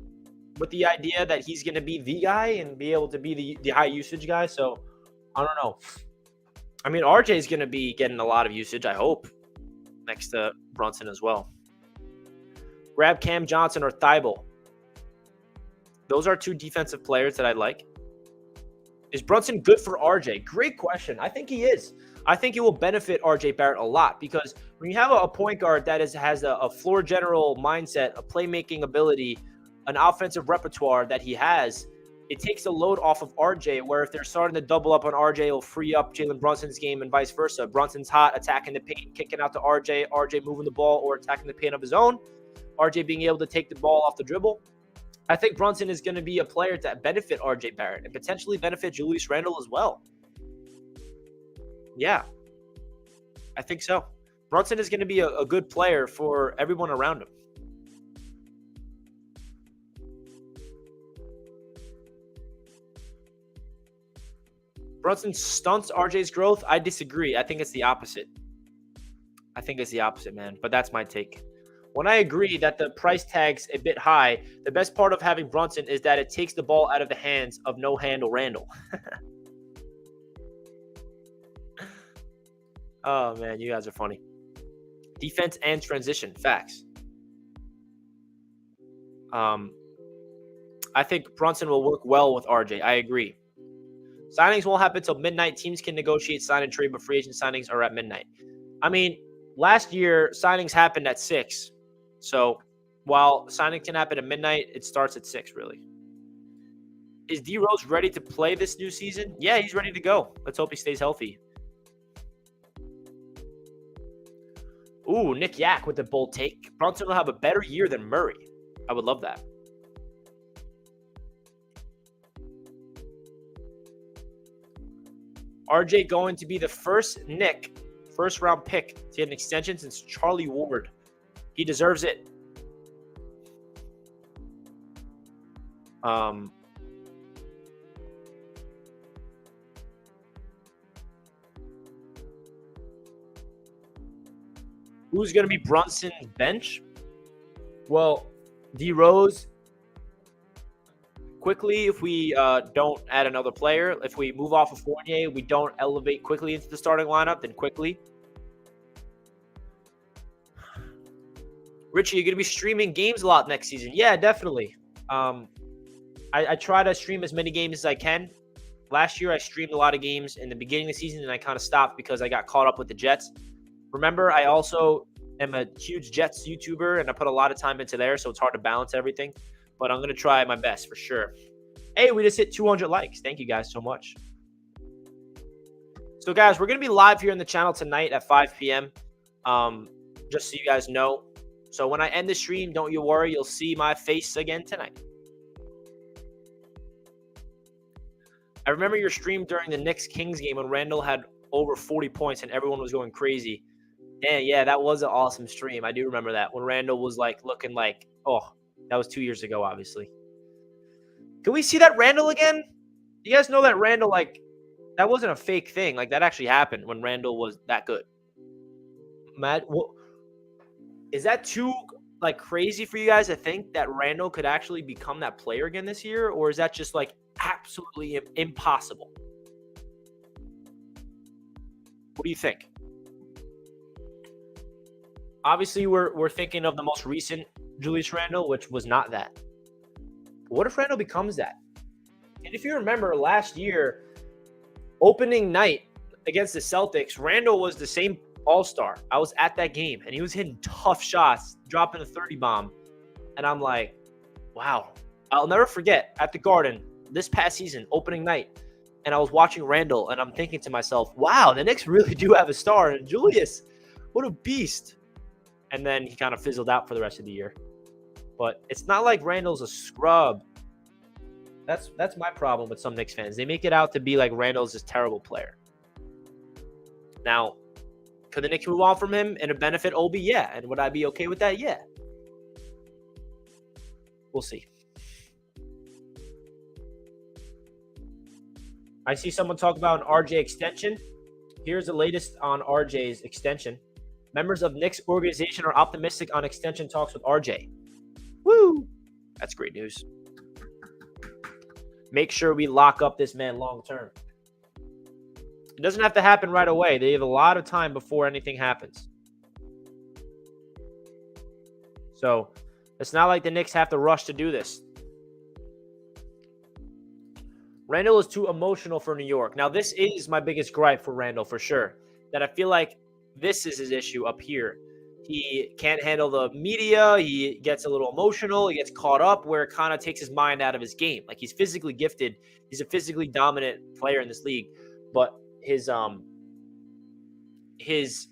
with the idea that he's going to be the guy and be able to be the high-usage guy. So, I don't know. I mean, RJ is going to be getting a lot of usage, I hope, next to Brunson as well. Grab Cam Johnson or Thibault. Those are two defensive players that I like. Is Brunson good for RJ? Great question. I think he is. I think it will benefit RJ Barrett a lot because when you have a point guard that has a floor general mindset, a playmaking ability, an offensive repertoire that he has, it takes the load off of RJ, where if they're starting to double up on RJ, it'll free up Jalen Brunson's game and vice versa. Brunson's hot, attacking the paint, kicking out to RJ, RJ moving the ball or attacking the paint of his own, RJ being able to take the ball off the dribble. I think Brunson is going to be a player to benefit RJ Barrett and potentially benefit Julius Randle as well. Yeah, I think so. Brunson is going to be a good player for everyone around him. Brunson stunts RJ's growth. I disagree. I think it's the opposite. Man. But that's my take. When I agree that the price tag's a bit high, the best part of having Brunson is that it takes the ball out of the hands of no-handle Randle. Oh, man, you guys are funny. Defense and transition. Facts. I think Brunson will work well with RJ. I agree. Signings won't happen until midnight. Teams can negotiate sign and trade, but free agent signings are at midnight. I mean, last year, signings happened at 6. So while signing can happen at midnight, it starts at 6, really. Is D Rose ready to play this new season? Yeah, he's ready to go. Let's hope he stays healthy. Ooh, Nick Yak with the bold take. Brunson will have a better year than Murray. I would love that. RJ going to be the first first-round pick to get an extension since Charlie Ward. He deserves it. Who's going to be Brunson's bench? Well, D Rose. Quickly, if we don't add another player, if we move off of Fournier, we don't elevate quickly into the starting lineup, then quickly. Richie, you're going to be streaming games a lot next season. Yeah, definitely. I try to stream as many games as I can. Last year, I streamed a lot of games in the beginning of the season, and I kind of stopped because I got caught up with the Jets. Remember, I also am a huge Jets YouTuber, and I put a lot of time into there, so it's hard to balance everything. But I'm going to try my best for sure. Hey, we just hit 200 likes. Thank you guys so much. So, guys, we're going to be live here on the channel tonight at 5 p.m. Just so you guys know. So when I end the stream, don't you worry. You'll see my face again tonight. I remember your stream during the Knicks-Kings game when Randle had over 40 points and everyone was going crazy. Yeah, that was an awesome stream. I do remember that when Randle was looking like, oh, that was 2 years ago, obviously. Can we see that Randle again? You guys know that Randle, that wasn't a fake thing. That actually happened when Randle was that good. Matt, is that too crazy for you guys to think that Randle could actually become that player again this year? Or is that just absolutely impossible? What do you think? Obviously, we're thinking of the most recent Julius Randle, which was not that. What if Randle becomes that? And if you remember last year, opening night against the Celtics, Randle was the same all-star. I was at that game, and he was hitting tough shots, dropping a 30 bomb. And I'm like, wow. I'll never forget at the Garden this past season, opening night, and I was watching Randle, and I'm thinking to myself, wow, the Knicks really do have a star. And Julius, what a beast. And then he kind of fizzled out for the rest of the year. But it's not like Randle's a scrub. That's my problem with some Knicks fans. They make it out to be like Randle's this terrible player. Now, could the Knicks move on from him and benefit Obi? Yeah. And would I be okay with that? Yeah. We'll see. I see someone talk about an RJ extension. Here's the latest on RJ's extension. Members of Knicks organization are optimistic on extension talks with RJ. Woo! That's great news. Make sure we lock up this man long term. It doesn't have to happen right away. They have a lot of time before anything happens. So it's not like the Knicks have to rush to do this. Randle is too emotional for New York. Now, this is my biggest gripe for Randle for sure. That I feel like this is his issue up here. He can't handle the media. He gets a little emotional. He gets caught up where it kind of takes his mind out of his game. Like, he's physically gifted. He's a physically dominant player in this league. But his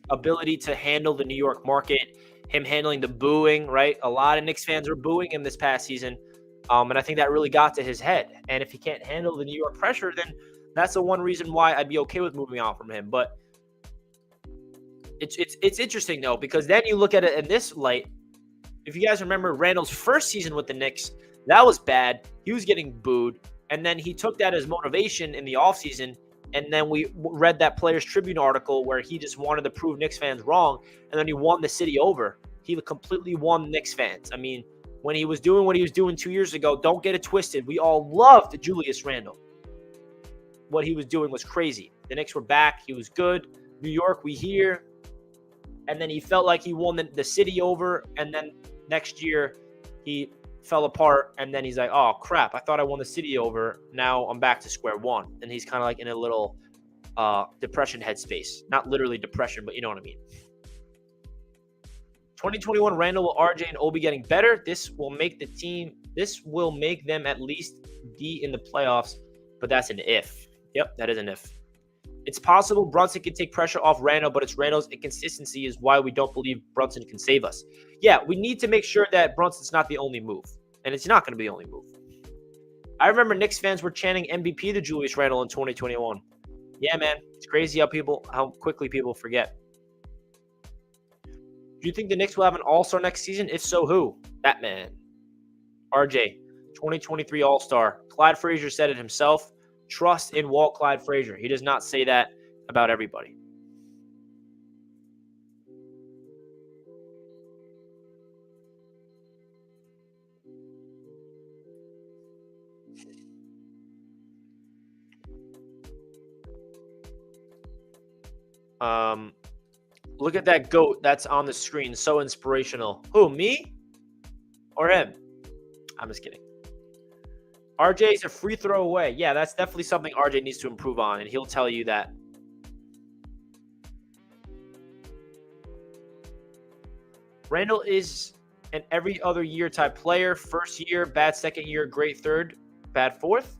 ability to handle the New York market, him handling the booing, right? A lot of Knicks fans were booing him this past season. And I think that really got to his head. And if he can't handle the New York pressure, then that's the one reason why I'd be okay with moving on from him. But it's interesting, though, because then you look at it in this light. If you guys remember Randle's first season with the Knicks, that was bad. He was getting booed. And then he took that as motivation in the offseason. And then we read that Players Tribune article where he just wanted to prove Knicks fans wrong. And then he won the city over. He completely won Knicks fans. I mean, when he was doing what he was doing 2 years ago, don't get it twisted. We all loved Julius Randle. What he was doing was crazy. The Knicks were back. He was good. New York, we here. And then he felt like he won the city over. And then next year, he fell apart. And then he's like, oh, crap. I thought I won the city over. Now I'm back to square one. And he's kind of like in a little depression headspace. Not literally depression, but you know what I mean. 2021 Randle with RJ and Obi getting better. This will make them at least be in the playoffs, but that's an if. Yep, that is an if. It's possible Brunson can take pressure off Randle, but it's Randle's inconsistency is why we don't believe Brunson can save us. Yeah, we need to make sure that Brunson's not the only move, and it's not going to be the only move. I remember Knicks fans were chanting MVP to Julius Randle in 2021. Yeah, man, it's crazy how quickly people forget. Do you think the Knicks will have an all-star next season? If so, who? That man. RJ, 2023 all-star. Clyde Frazier said it himself. Trust in Walt Clyde Frazier. He does not say that about everybody. Look at that GOAT that's on the screen. So inspirational. Who, me? Or him? I'm just kidding. RJ's a free throw away. Yeah, that's definitely something RJ needs to improve on, and he'll tell you that. Randle is an every other year type player. First year, bad second year, great third, bad fourth.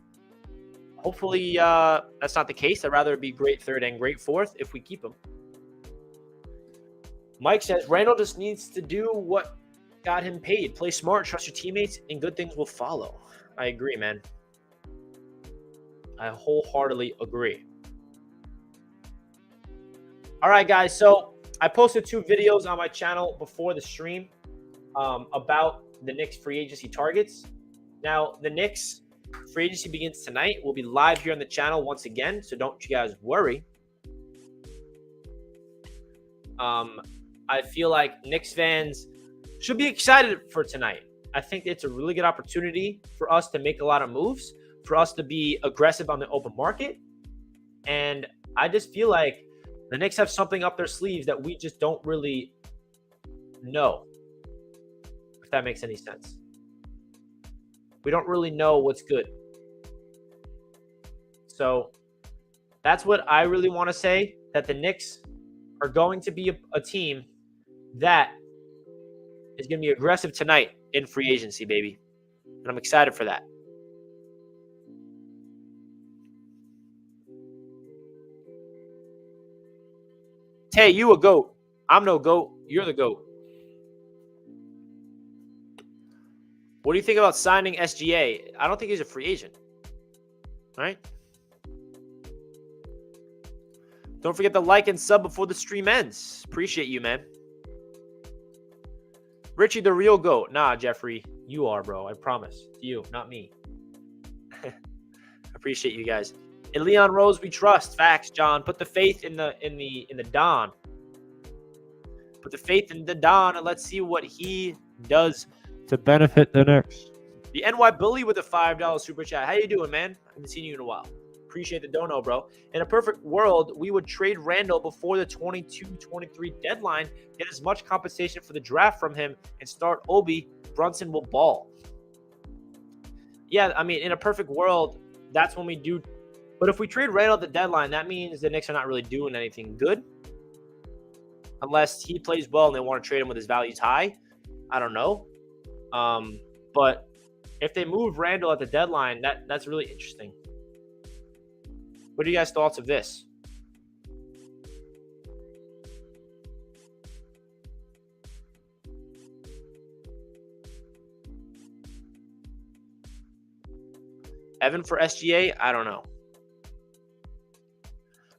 Hopefully that's not the case. I'd rather it be great third and great fourth if we keep him. Mike says, Randle just needs to do what got him paid. Play smart, trust your teammates, and good things will follow. I agree, man. I wholeheartedly agree. All right, guys. So I posted 2 videos on my channel before the stream about the Knicks free agency targets. Now, the Knicks free agency begins tonight. We'll be live here on the channel once again, so don't you guys worry. I feel like Knicks fans should be excited for tonight. I think it's a really good opportunity for us to make a lot of moves, for us to be aggressive on the open market. And I just feel like the Knicks have something up their sleeves that we just don't really know, if that makes any sense. We don't really know what's good. So that's what I really want to say, that the Knicks are going to be a team that is going to be aggressive tonight in free agency, baby. And I'm excited for that. Tay, you a GOAT. I'm no GOAT. You're the GOAT. What do you think about signing SGA? I don't think he's a free agent. All right? Don't forget to like and sub before the stream ends. Appreciate you, man. Richie, the real GOAT. Nah, Jeffrey. You are, bro. I promise. You, not me. Appreciate you guys. In Leon Rose, we trust. Facts, John. Put the faith in the Don. Put the faith in the Don, and let's see what he does to benefit the Knicks. The NY Bully with a $5 super chat. How you doing, man? I haven't seen you in a while. Appreciate the dono, bro. In a perfect world, we would trade Randle before the 22-23 deadline, get as much compensation for the draft from him, and start Obi. Brunson will ball. Yeah, I mean, in a perfect world, that's when we do. But if we trade Randle at the deadline, that means the Knicks are not really doing anything good. Unless he plays well and they want to trade him with his values high. I don't know. But if they move Randle at the deadline, that's really interesting. What are you guys' thoughts of this? Evan for SGA? I don't know.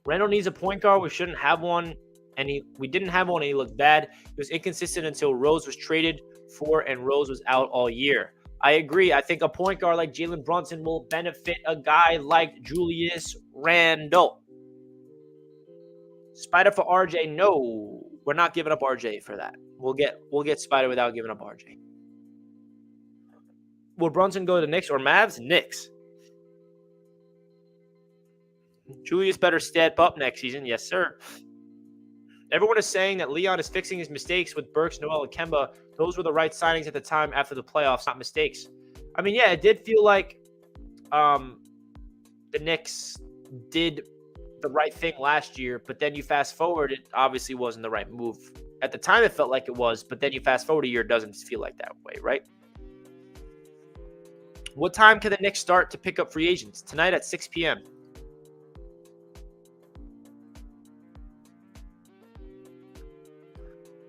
Randle needs a point guard. We shouldn't have one. And we didn't have one, and he looked bad. He was inconsistent until Rose was traded for, and Rose was out all year. I agree. I think a point guard like Jalen Brunson will benefit a guy like Julius Randle. Spider for RJ? No, we're not giving up RJ for that. We'll get Spider without giving up RJ. Will Brunson go to the Knicks or Mavs? Knicks. Julius better step up next season. Yes, sir. Everyone is saying that Leon is fixing his mistakes with Burks, Noel, and Kemba. Those were the right signings at the time after the playoffs, not mistakes. I mean, yeah, it did feel like the Knicks did the right thing last year, but then you fast forward, it obviously wasn't the right move. At the time, it felt like it was, but then you fast forward a year, it doesn't feel like that way, right? What time can the Knicks start to pick up free agents? Tonight at 6 p.m.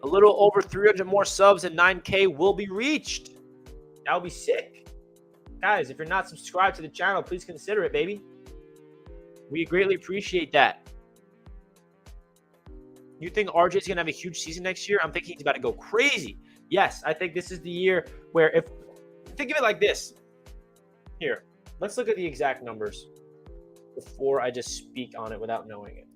A little over 300 more subs and 9K will be reached. That would be sick. Guys, if you're not subscribed to the channel, please consider it, baby. We greatly appreciate that. You think RJ's going to have a huge season next year? I'm thinking he's about to go crazy. Yes, I think this is the year where think of it like this. Here, let's look at the exact numbers before I just speak on it without knowing it.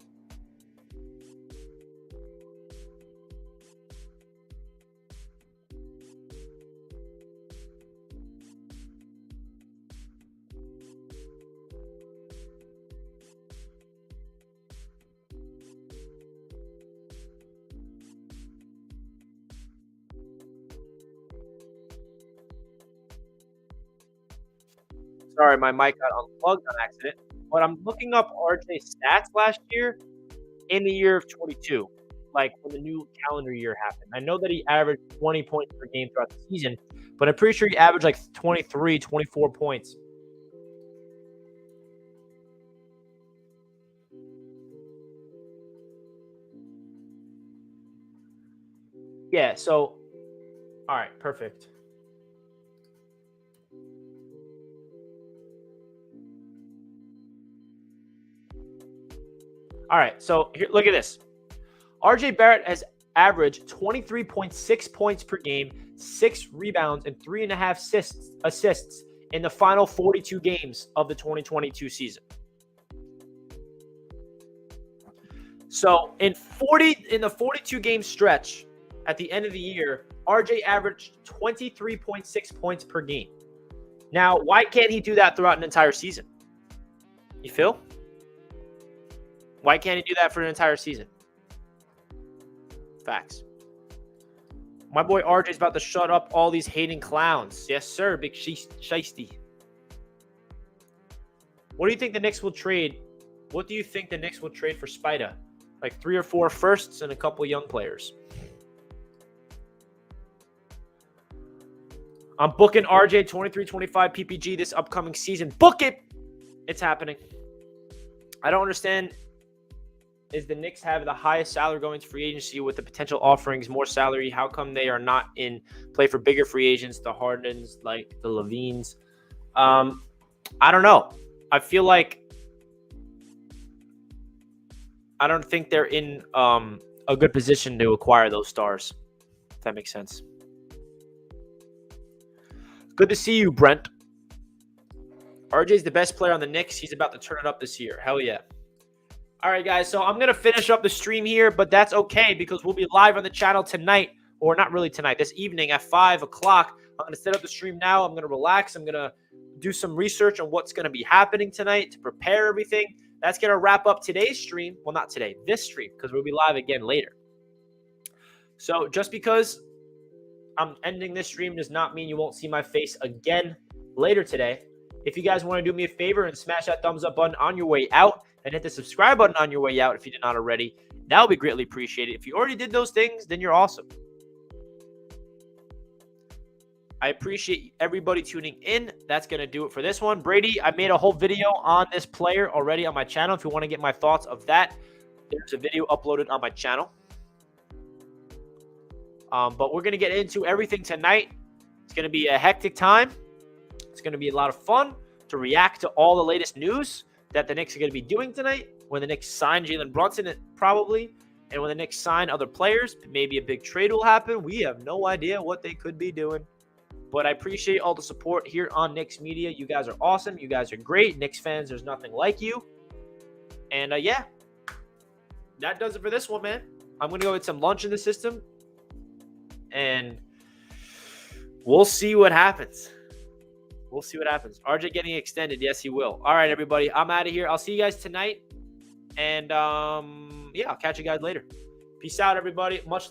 Sorry, my mic got unplugged on accident. But I'm looking up RJ's stats last year in the year of 22, like when the new calendar year happened. I know that he averaged 20 points per game throughout the season, but I'm pretty sure he averaged like 23, 24 points. Yeah, so, all right, perfect. All right, so here, look at this. RJ Barrett has averaged 23.6 points per game, 6 rebounds, and 3.5 assists in the final 42 games of the 2022 season. So in the 42 game stretch at the end of the year, RJ averaged 23.6 points per game. Now, why can't he do that throughout an entire season? You feel? Why can't he do that for an entire season? Facts. My boy RJ's about to shut up all these hating clowns. Yes, sir. Big Shiesty. What do you think the Knicks will trade? What do you think the Knicks will trade for Spida? Like 3 or 4 firsts and a couple young players. I'm booking RJ 23-25 PPG this upcoming season. Book it! It's happening. I don't understand. Is the Knicks have the highest salary going to free agency with the potential offerings more salary? How come they are not in play for bigger free agents, the Hardens, like the Levines? I don't know. I feel like I don't think they're in a good position to acquire those stars, if that makes sense. Good to see you, Brent. RJ's the best player on the Knicks. He's about to turn it up this year. Hell yeah. All right, guys, so I'm going to finish up the stream here, but that's okay because we'll be live on the channel tonight, or not really tonight, this evening at 5 o'clock. I'm going to set up the stream now. I'm going to relax. I'm going to do some research on what's going to be happening tonight to prepare everything. That's going to wrap up today's stream. Well, not today, this stream, because we'll be live again later. So just because I'm ending this stream does not mean you won't see my face again later today. If you guys want to do me a favor and smash that thumbs up button on your way out and hit the subscribe button on your way out if you did not already, that would be greatly appreciated. If you already did those things, then you're awesome. I appreciate everybody tuning in. That's going to do it for this one. Brady, I made a whole video on this player already on my channel. If you want to get my thoughts of that, there's a video uploaded on my channel. But we're going to get into everything tonight. It's going to be a hectic time. It's going to be a lot of fun to react to all the latest news that the Knicks are going to be doing tonight. When the Knicks sign Jalen Brunson, probably. And when the Knicks sign other players, maybe a big trade will happen. We have no idea what they could be doing. But I appreciate all the support here on Knicks Media. You guys are awesome. You guys are great. Knicks fans, there's nothing like you. And yeah, that does it for this one, man. I'm going to go get some lunch in the system. And we'll see what happens. We'll see what happens. RJ getting extended. Yes, he will. All right, everybody. I'm out of here. I'll see you guys tonight. And yeah, I'll catch you guys later. Peace out, everybody. Much